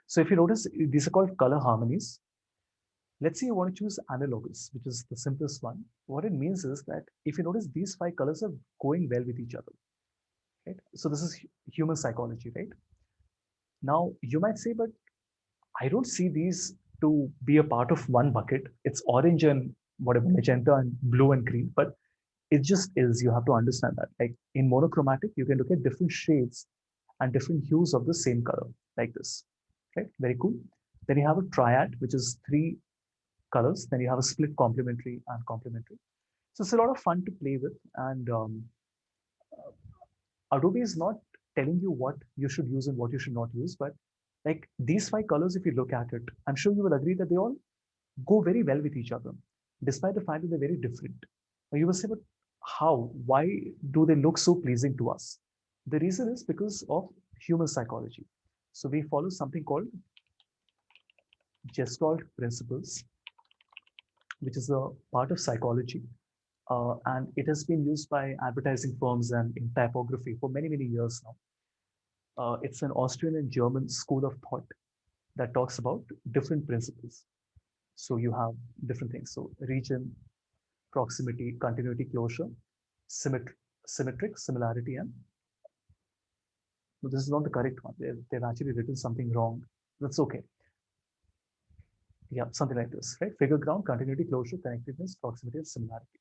Speaker 1: So if you notice, these are called color harmonies. Let's say you want to choose analogous, which is the simplest one. What it means is that if you notice, these 5 colors are going well with each other, right? So this is human psychology, right? Now you might say, but I don't see these to be a part of one bucket. It's orange and whatever, magenta and blue and green, but it just is. You have to understand that. Like in monochromatic, you can look at different shades and different hues of the same color, like this, right? Very cool. Then you have a triad, which is 3 colors. Then you have a split complementary and complementary. So it's a lot of fun to play with. And Adobe is not telling you what you should use and what you should not use, but like these 5 colors, if you look at it, I'm sure you will agree that they all go very well with each other, despite the fact that they're very different. Now you will say, but how? Why do they look so pleasing to us? The reason is because of human psychology. So we follow something called Gestalt principles, which is a part of psychology. And it has been used by advertising firms and in typography for many, many years now. It's an Austrian and German school of thought that talks about different principles. So you have different things. So region, proximity, continuity, closure, symmetric, similarity, and no, this is not the correct one. They've actually written something wrong. That's okay. Yeah, something like this, right? Figure ground, continuity, closure, connectiveness, proximity, and similarity.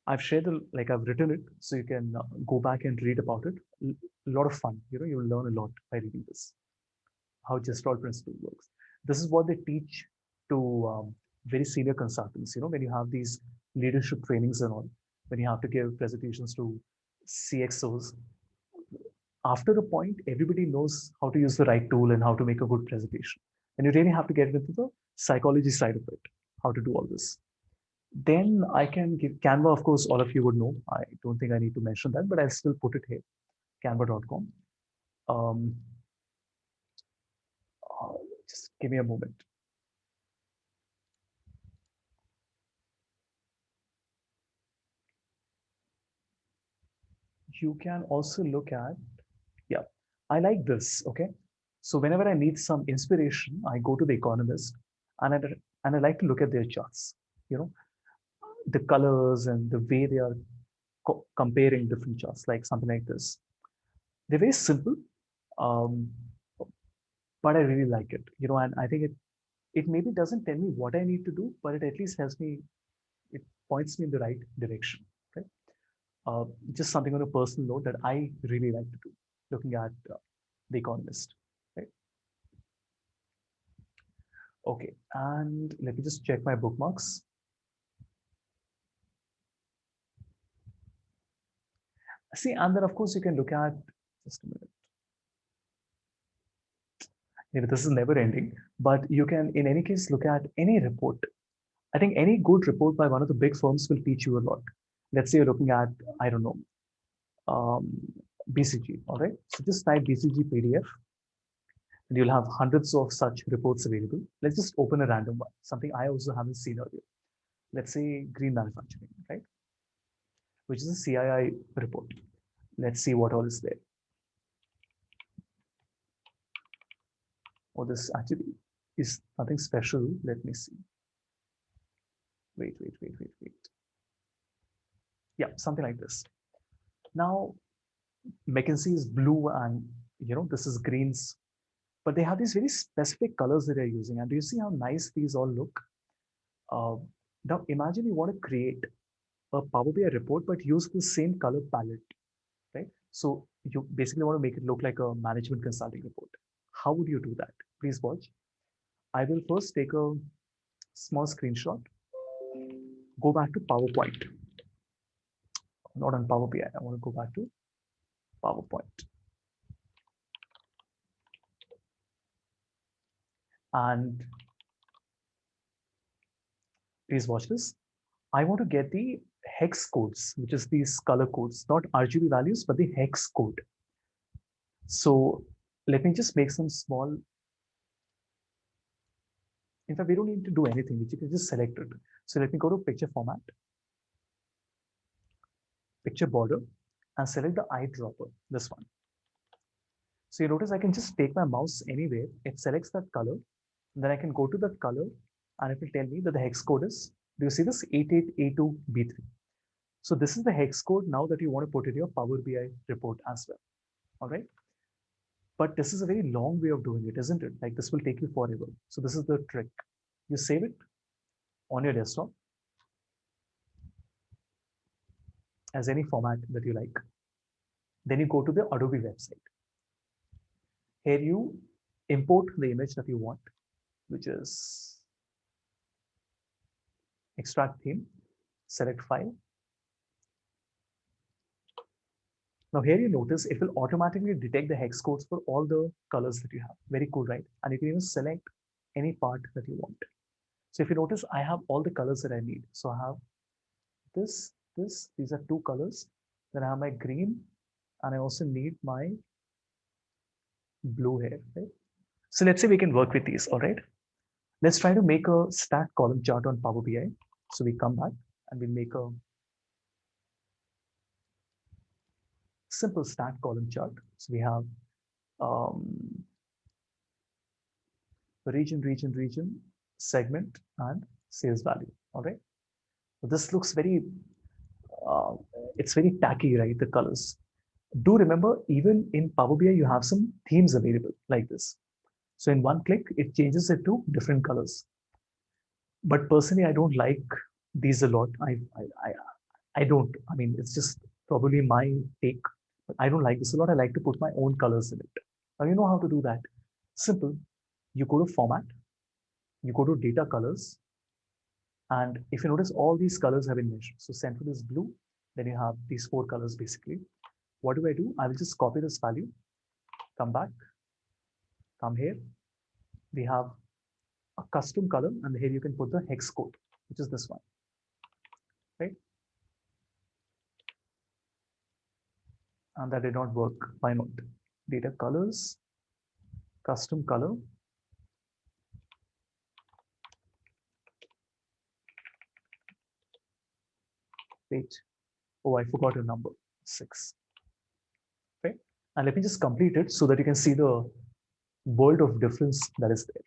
Speaker 1: I've shared I've written it, so you can go back and read about it. A lot of fun. You'll learn a lot by reading this. How Gestalt principle works. This is what they teach to very senior consultants. When you have these leadership trainings and all, when you have to give presentations to CXOs, after a point, everybody knows how to use the right tool and how to make a good presentation. And you really have to get into the psychology side of it, how to do all this. Then I can give Canva, of course, all of you would know. I don't think I need to mention that, but I'll still put it here, canva.com. Just give me a moment. You can also look at, yeah, I like this, okay? So whenever I need some inspiration, I go to The Economist and I like to look at their charts, the colors and the way they are comparing different charts, like something like this. They're very simple, but I really like it, and I think it maybe doesn't tell me what I need to do, but it at least helps me, it points me in the right direction, right? Just something on a personal note that I really like to do, looking at The Economist, right? Okay, and let me just check my bookmarks. See, and then of course you can look at, just a minute. Maybe this is never ending, but you can in any case look at any report. I think any good report by one of the big firms will teach you a lot. Let's say you're looking at, I don't know, BCG, all right? So just type BCG PDF and you'll have hundreds of such reports available. Let's just open a random one, something I also haven't seen earlier. Let's say green manufacturing, right? Which is a CII report. Let's see what all is there. Oh, this actually is nothing special. Let me see. Wait. Yeah, something like this. Now, McKinsey is blue and, this is greens, but they have these very specific colors that they're using. And do you see how nice these all look? Now, imagine you want to create a Power BI report, but use the same color palette, right? So you basically want to make it look like a management consulting report. How would you do that? Please watch. I will first take a small screenshot, go back to PowerPoint, not on Power BI. I want to go back to PowerPoint. And please watch this. I want to get the hex codes, which is these color codes, not RGB values, but the hex code. So let me just make some small. In fact, we don't need to do anything, which you can just select it. So let me go to picture format, picture border, and select the eyedropper, this one. So you notice I can just take my mouse anywhere, it selects that color, then I can go to that color and it will tell me that the hex code is, do you see this 88A2B3? So this is the hex code now that you want to put in your Power BI report as well, all right? But this is a very long way of doing it, isn't it? Like this will take you forever. So this is the trick. You save it on your desktop as any format that you like. Then you go to the Adobe website. Here you import the image that you want, which is extract theme, select file. Now here you notice it will automatically detect the hex codes for all the colors that you have. Very cool, right? And you can even select any part that you want. So if you notice, I have all the colors that I need. So I have this, these are 2 colors. Then I have my green, and I also need my blue here, right? So let's say we can work with these, all right? Let's try to make a stat column chart on Power BI. So we come back and we make a simple stat column chart. So we have region, segment, and sales value. All right. So this looks very, it's very tacky, right? The colors. Do remember, even in Power BI, you have some themes available like this. So in one click, it changes it to different colors. But personally, I don't like these a lot. I don't. I mean, it's just probably my take. But I don't like this a lot. I like to put my own colors in it. Now you know how to do that. Simple. You go to format, you go to data colors, and if you notice, all these colors have been measured. So central is blue, then you have these 4 colors basically. What do? I will just copy this value, come back, come here. We have a custom color, and here you can put the hex code, which is this one, right? And that did not work. Why not? Data colors, custom color. Wait. Oh, I forgot a number. 6. Okay. And let me just complete it so that you can see the world of difference that is there.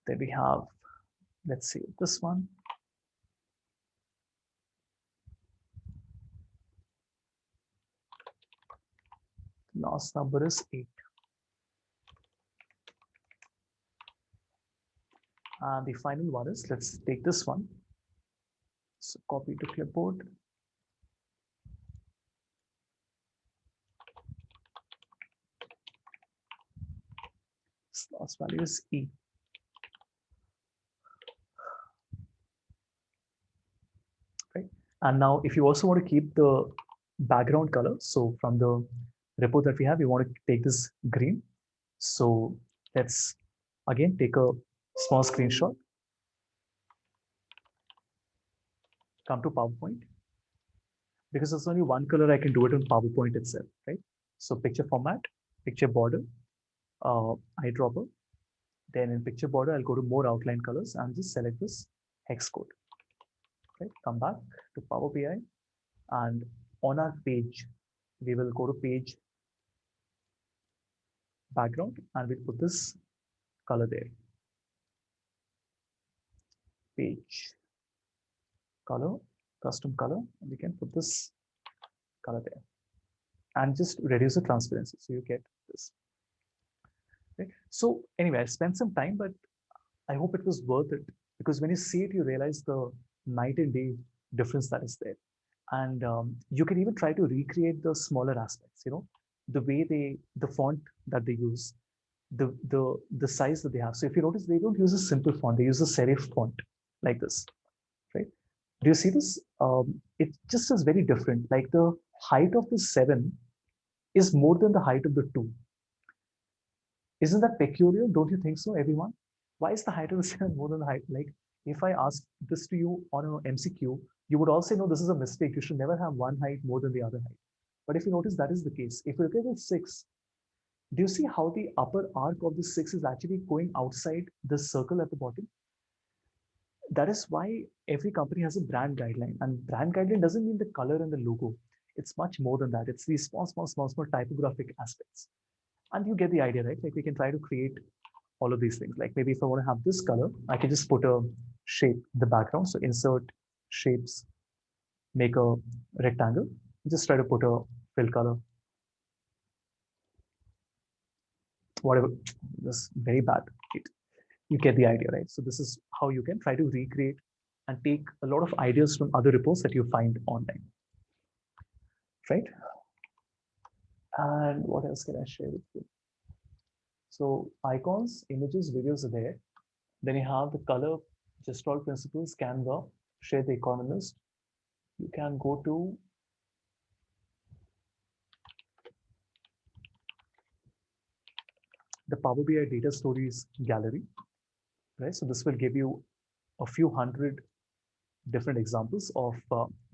Speaker 1: Then we have, let's see, this one. Last number is 8. And the final one is, let's take this one. So copy to clipboard. This last value is E. Right. And now if you also want to keep the background color, so from the report that we have, we want to take this green. So let's again take a small screenshot. Come to PowerPoint. Because there's only one color, I can do it on PowerPoint itself, right? So picture format, picture border, eyedropper. Then in picture border, I'll go to more outline colors and just select this hex code. Okay, come back to Power BI, and on our page, we will go to page background, and we'll put this color there. Page color, custom color, and we can put this color there, and just reduce the transparency so you get this. Okay. So anyway, I spent some time, but I hope it was worth it, because when you see it, you realize the night and day difference that is there. And you can even try to recreate the smaller aspects, you know, the way the font that they use, the size that they have. So if you notice, they don't use a simple font, they use a serif font like this, right? Do you see this? It just is very different. Like the height of the 7 is more than the height of the 2. Isn't that peculiar? Don't you think so, everyone? Why is the height of the 7 more than the height? Like, if I ask this to you on an MCQ, you would all say, no, this is a mistake. You should never have one height more than the other height. But if you notice, that is the case. If you look at the 6, do you see how the upper arc of the 6 is actually going outside the circle at the bottom? That is why every company has a brand guideline. And brand guideline doesn't mean the color and the logo. It's much more than that. It's these small typographic aspects. And you get the idea, right? Like we can try to create all of these things. Like maybe if I want to have this color, I can just put a shape in the background. So insert shapes, make a rectangle, just try to put a fill color. Whatever, this is very bad. You get the idea, right? So this is how you can try to recreate and take a lot of ideas from other reports that you find online, right? And what else can I share with you? So icons, images, videos are there. Then you have the color, Gestalt principles, Canva, share the economist. You can go to the Power BI data stories gallery, right? So this will give you a few hundred different examples of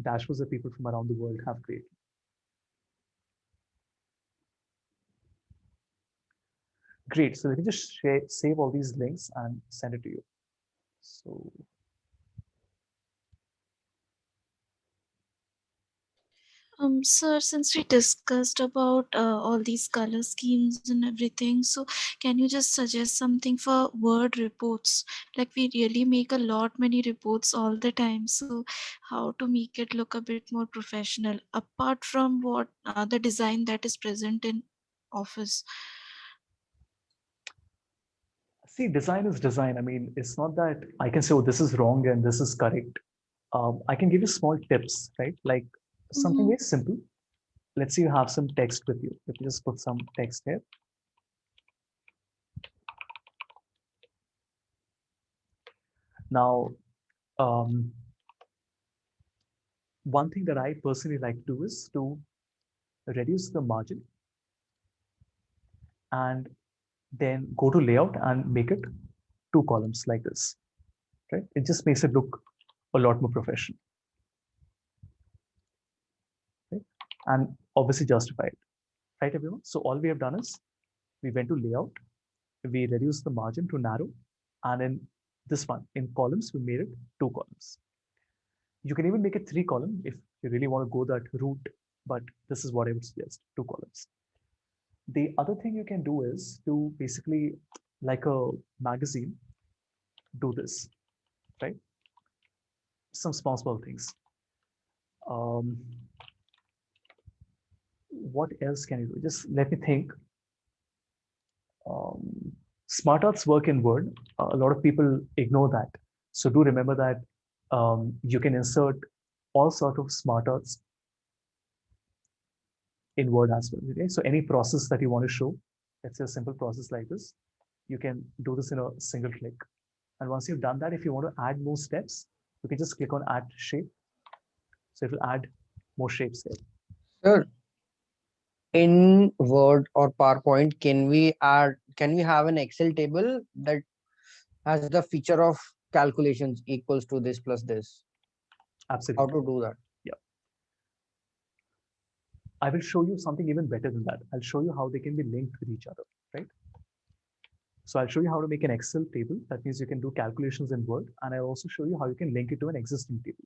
Speaker 1: dashboards that people from around the world have created. Great. So let me just save all these links and send it to you. So
Speaker 8: Sir, since we discussed about all these color schemes and everything, so can you just suggest something for Word reports? Like we really make a lot many reports all the time, so how to make it look a bit more professional apart from what the design that is present in Office?
Speaker 1: see, design is design. I mean, it's not that I can say, oh, this is wrong and this is correct. I can give you small tips, right? Like something
Speaker 8: Mm-hmm.
Speaker 1: very simple. Let's say you have some text with you. Let me just put some text here. Now, um, one thing that I personally like to do is to reduce the margin and then go to layout and make it two columns like this, right? It just makes it look a lot more professional, right? And obviously justified, right, everyone? So all we have done is we went to layout, we reduced the margin to narrow, and in this one, in columns, we made it two columns. You can even make it three column if you really want to go that route, but this is what I would suggest, two columns. The other thing you can do is to basically, like a magazine, do this, right? Some small things. Um, what else can you do? Just let me think. Smart arts work in Word. A lot of people ignore that. So do remember that you can insert all sort of smart arts in Word as well. Okay? So any process that you want to show, let's say a simple process like this, you can do this in a single click. And once you've done that, if you want to add more steps, you can just click on add shape. So it will add more shapes here.
Speaker 5: Sir, in Word or PowerPoint, can we have an Excel table that has the feature of calculations equals to this plus this? How
Speaker 1: Absolutely.
Speaker 5: to do that?
Speaker 1: Yeah. I will show you something even better than that. I'll show you how they can be linked with each other, right? So I'll show you how to make an Excel table. That means you can do calculations in Word. And I'll also show you how you can link it to an existing table.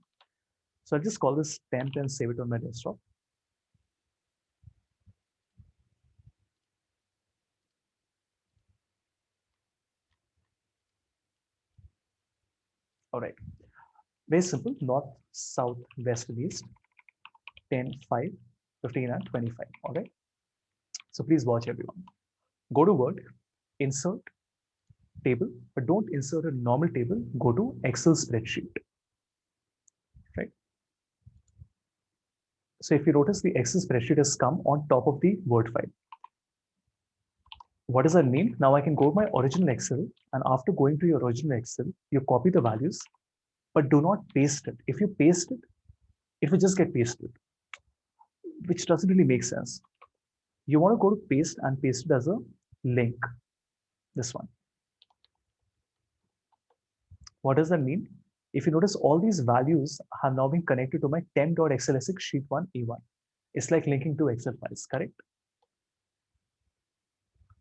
Speaker 1: So I'll just call this temp and save it on my desktop. All right. Very simple. North, south, west, and east. 10, 5, 15, and 25. All right. So please watch everyone. Go to Word, insert table, but don't insert a normal table. Go to Excel spreadsheet, right? So if you notice, the Excel spreadsheet has come on top of the Word file. What does that mean? Now I can go to my original Excel, and after going to your original Excel, you copy the values, but do not paste it. If you paste it, it will just get pasted, which doesn't really make sense. You want to go to paste and paste it as a link, this one. What does that mean? If you notice, all these values have now been connected to my temp.xlsx sheet 1 A1. It's like linking two Excel files, correct?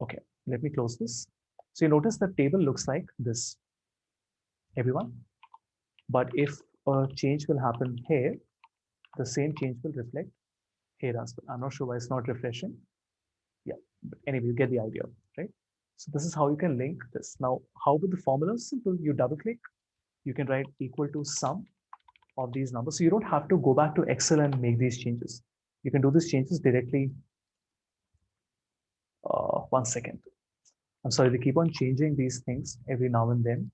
Speaker 1: Okay, let me close this. So you notice the table looks like this, everyone. But if a change will happen here, the same change will reflect here as well. I'm not sure why it's not refreshing. Yeah, but anyway, you get the idea, right? So this is how you can link this. Now, how with the formula? Simple. You double click, you can write equal to sum of these numbers. So you don't have to go back to Excel and make these changes. You can do these changes directly. 1 second. I'm sorry, they keep on changing these things every now and then.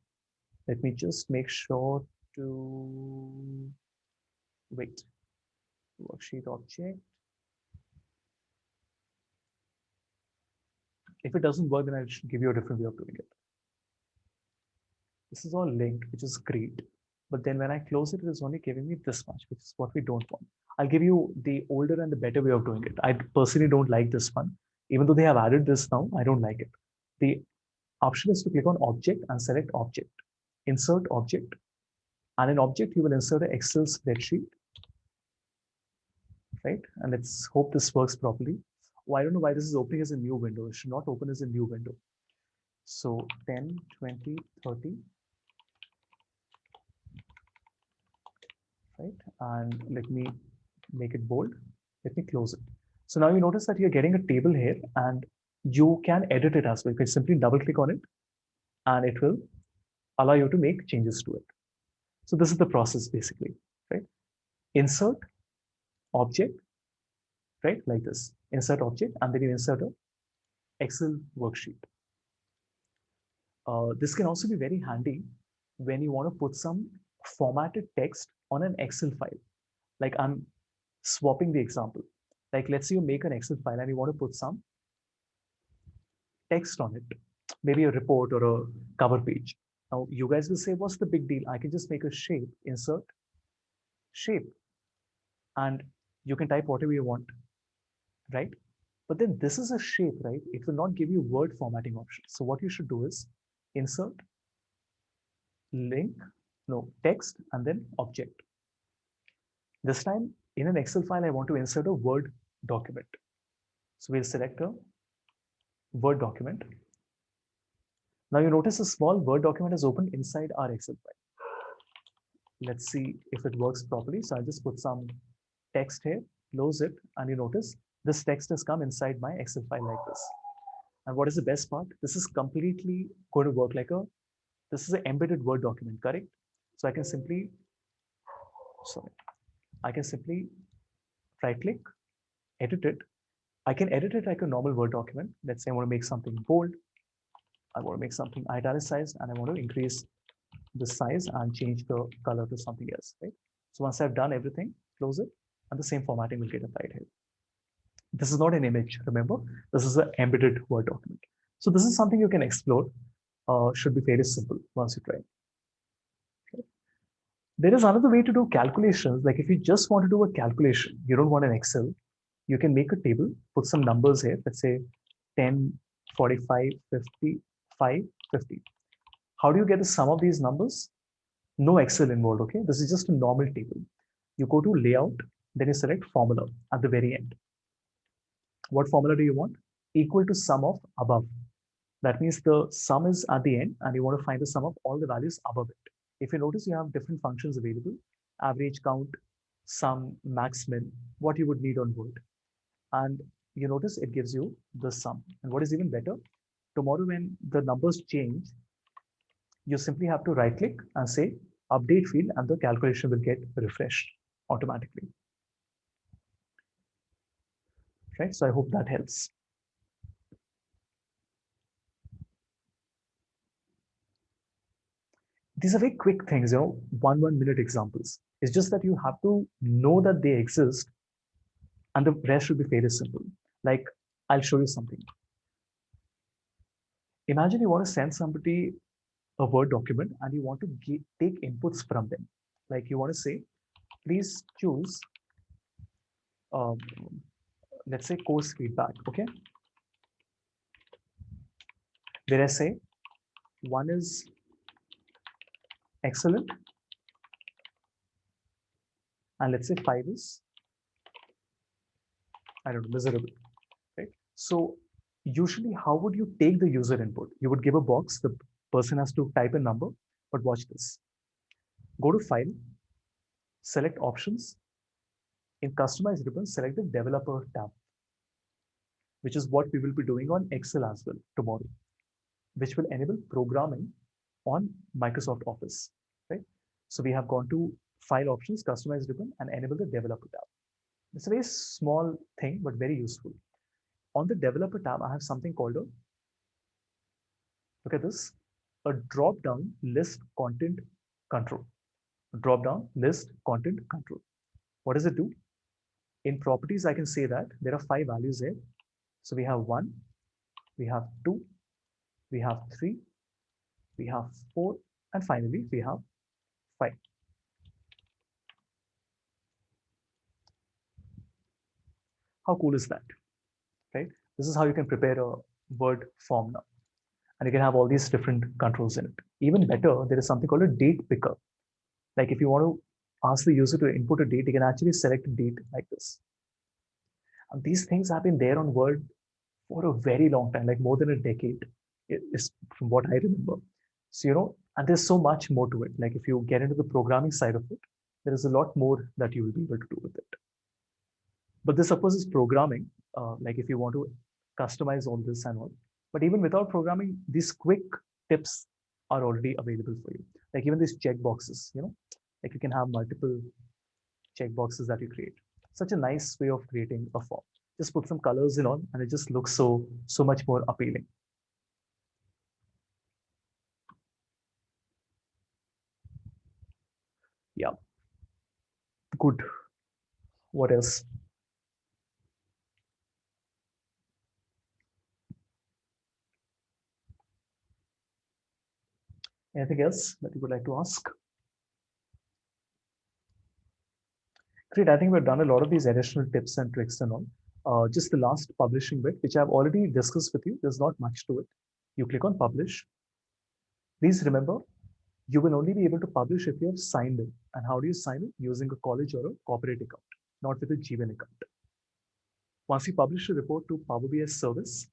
Speaker 1: Let me just make sure to wait. Worksheet object. If it doesn't work, then I'll give you a different way of doing it. This is all linked, which is great. But then when I close it, it is only giving me this much, which is what we don't want. I'll give you the older and the better way of doing it. I personally don't like this one. Even though they have added this now, I don't like it. The option is to click on object and select object. Insert object. And in object, you will insert an Excel spreadsheet. Right? And let's hope this works properly. Oh, I don't know why this is opening as a new window. It should not open as a new window. So 10, 20, 30. Right? And let me make it bold. Let me close it. So now you notice that you're getting a table here and you can edit it as well. You can simply double click on it and it will allow you to make changes to it. So this is the process basically, right? Insert object, right? Like this, insert object, and then you insert a Excel worksheet. This can also be very handy when you want to put some formatted text on an Excel file. Like I'm swapping the example. Like let's say you make an Excel file and you want to put some text on it, maybe a report or a cover page. Now you guys will say, what's the big deal? I can just make a shape, insert shape, and you can type whatever you want, right? But then this is a shape, right? It will not give you word formatting option. So what you should do is insert link, no, text, and then object. This time in an Excel file, I want to insert a Word document. So we'll select a Word document. Now you notice a small Word document is opened inside our Excel file. Let's see if it works properly. So I'll just put some text here, close it, and you notice this text has come inside my Excel file like this. And what is the best part? This is completely going to work like this is an embedded Word document, correct? So I can simply right click, edit it. I can edit it like a normal Word document. Let's say I want to make something bold. I want to make something italicized and I want to increase the size and change the color to something else, right? So once I've done everything, close it, and the same formatting will get applied here. This is not an image, remember? This is an embedded Word document. So this is something you can explore. Should be fairly simple once you try. Okay. There is another way to do calculations. Like if you just want to do a calculation, you don't want an Excel, you can make a table, put some numbers here. Let's say 10, 45, 50, 5, 50. How do you get the sum of these numbers? No Excel involved, okay? This is just a normal table. You go to layout, then you select formula at the very end. What formula do you want? Equal to sum of above. That means the sum is at the end and you want to find the sum of all the values above it. If you notice, you have different functions available: average, count, sum, max, min, what you would need on Word. And you notice it gives you the sum. And what is even better, tomorrow when the numbers change, you simply have to right click and say update field and the calculation will get refreshed automatically. Right, so I hope that helps. These are very quick things, 1 minute examples. It's just that you have to know that they exist and the rest should be fairly simple. Like I'll show you something. Imagine you want to send somebody a Word document and you want to take inputs from them. Like you want to say, please choose, let's say course feedback, okay? Where I say 1 is excellent and let's say 5 is, I don't know, miserable, right? So usually how would you take the user input? You would give a box, the person has to type a number, but watch this. Go to File, select Options. In Customize Ribbon, select the Developer tab, which is what we will be doing on Excel as well tomorrow, which will enable programming on Microsoft Office, right? So we have gone to File Options, Customize Ribbon, and enable the Developer tab. It's a very small thing, but very useful. On the Developer tab, I have something called a, look at this, a drop-down list content control. Drop-down list content control. What does it do? In properties, I can say that there are 5 values here. So we have 1, we have 2, we have 3, we have 4, and finally we have 5. How cool is that, right? This is how you can prepare a Word form now. And you can have all these different controls in it. Even better, there is something called a date picker. Like if you want to ask the user to input a date, you can actually select a date like this. And these things have been there on Word for a very long time, like more than a decade, is from what I remember. So, and there's so much more to it. Like if you get into the programming side of it, there is a lot more that you will be able to do with it. But this, of course, is programming. Like if you want to customize all this and all. But even without programming, these quick tips are already available for you. Like even these checkboxes, like you can have multiple checkboxes that you create. Such a nice way of creating a form. Just put some colors in on, and it just looks so much more appealing. Yeah. Good. What else? Anything else that you would like to ask? Great. I think we've done a lot of these additional tips and tricks and all. Just the last publishing bit, which I've already discussed with you. There's not much to it. You click on publish. Please remember, you will only be able to publish if you have signed in. And how do you sign in? Using a college or a corporate account, not with a Gmail account. Once you publish a report to Power BI service,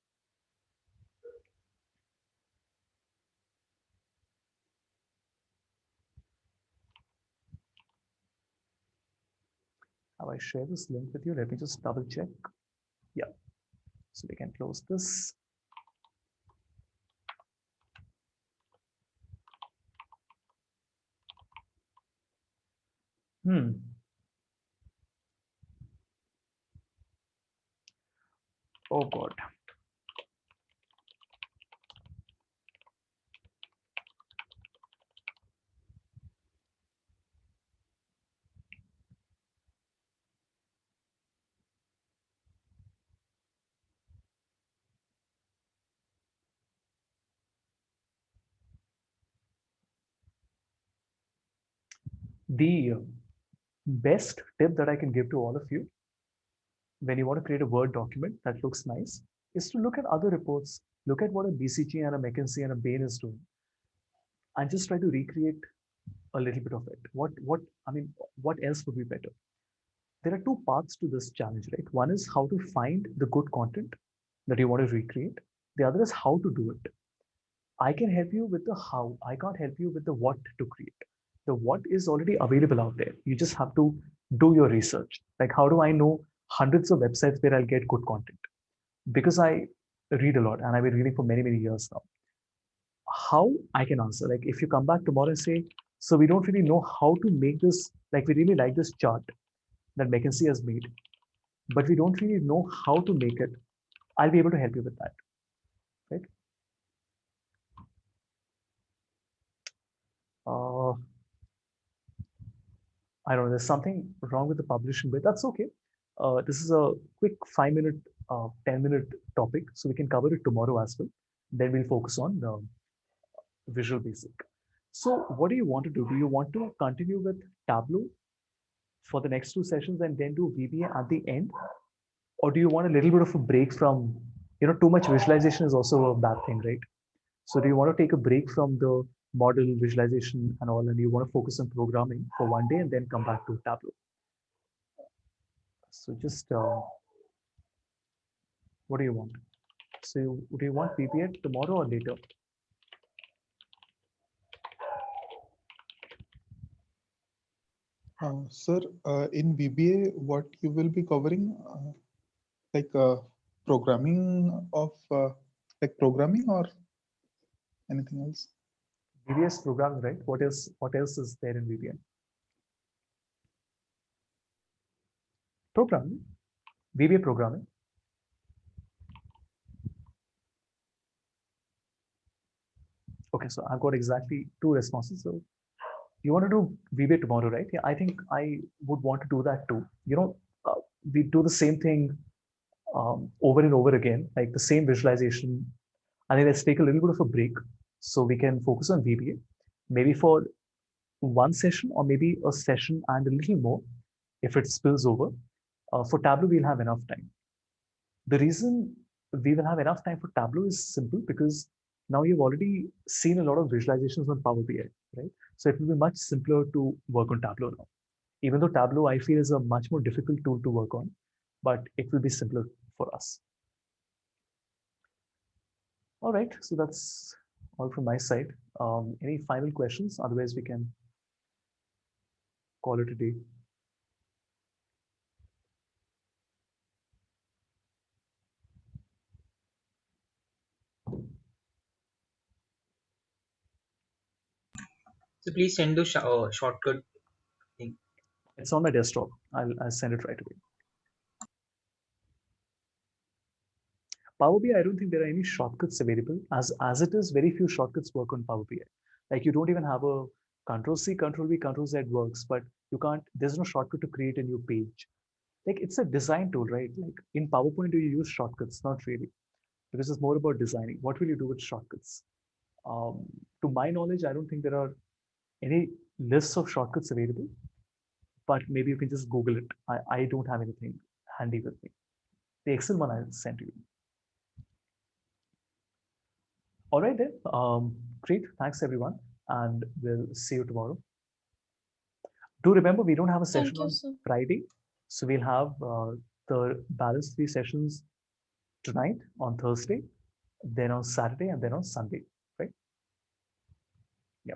Speaker 1: have I shared this link with you? Let me just double check. Yeah. So we can close this. Oh God. The best tip that I can give to all of you when you want to create a Word document that looks nice is to look at other reports, look at what a BCG and a McKinsey and a Bain is doing, and just try to recreate a little bit of it. What else would be better? There are two paths to this challenge, right? One is how to find the good content that you want to recreate. The other is how to do it. I can help you with the how. I can't help you with the what to create. The what is already available out there. You just have to do your research. Like, how do I know hundreds of websites where I'll get good content? Because I read a lot and I've been reading for many, many years now. How I can answer, like, if you come back tomorrow and say, so we don't really know how to make this, like, we really like this chart that McKinsey has made, but we don't really know how to make it, I'll be able to help you with that, right? I don't know, there's something wrong with the publishing bit. That's okay. This is a quick 5-minute, 10-minute topic, so we can cover it tomorrow as well. Then we'll focus on Visual Basic. So what do you want to do? Do you want to continue with Tableau for the next 2 sessions and then do VBA at the end? Or do you want a little bit of a break from, too much visualization is also a bad thing, right? So do you want to take a break from the model visualization and all, and you want to focus on programming for one day and then come back to Tableau? So just, what do you want? So do you want VBA tomorrow or later?
Speaker 6: Sir, in VBA, what you will be covering, like programming of like programming or anything else?
Speaker 1: VBA is programming, right? What else is there in VBA? Programming, VBA programming. Okay, so I've got exactly 2 responses. So you want to do VBA tomorrow, right? Yeah, I think I would want to do that too. We do the same thing over and over again, like the same visualization. And then let's take a little bit of a break so we can focus on VBA, maybe for one session or maybe a session and a little more if it spills over. For Tableau, we'll have enough time. The reason we will have enough time for Tableau is simple because now you've already seen a lot of visualizations on Power BI, right? So it will be much simpler to work on Tableau now. Even though Tableau, I feel, is a much more difficult tool to work on, but it will be simpler for us. All right, so that's all from my side. Any final questions? Otherwise, we can call it a day.
Speaker 7: So please send the shortcut thing.
Speaker 1: It's on my desktop. I'll send it right away. Power BI, I don't think there are any shortcuts available. As it is, very few shortcuts work on Power BI. Like you don't even have a Control C, Control V, Control Z works, but you can't. There's no shortcut to create a new page. Like it's a design tool, right? Like in PowerPoint, do you use shortcuts? Not really, because it's more about designing. What will you do with shortcuts? To my knowledge, I don't think there are any lists of shortcuts available, but maybe you can just Google it. I don't have anything handy with me. The Excel one I sent you. All right then. Great. Thanks everyone, and we'll see you tomorrow. Do remember we don't have a session
Speaker 8: Thank you,
Speaker 1: on
Speaker 8: sir.
Speaker 1: Friday, so we'll have the balance 3 sessions tonight on Thursday, then on Saturday, and then on Sunday. Right? Yeah.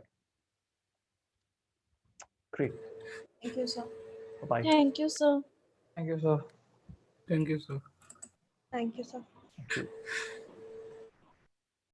Speaker 1: Great.
Speaker 3: Thank you, sir.
Speaker 1: Bye.
Speaker 8: Thank you, sir.
Speaker 4: Thank you, sir.
Speaker 2: Thank you, sir.
Speaker 3: Thank you, sir.
Speaker 1: Thank you.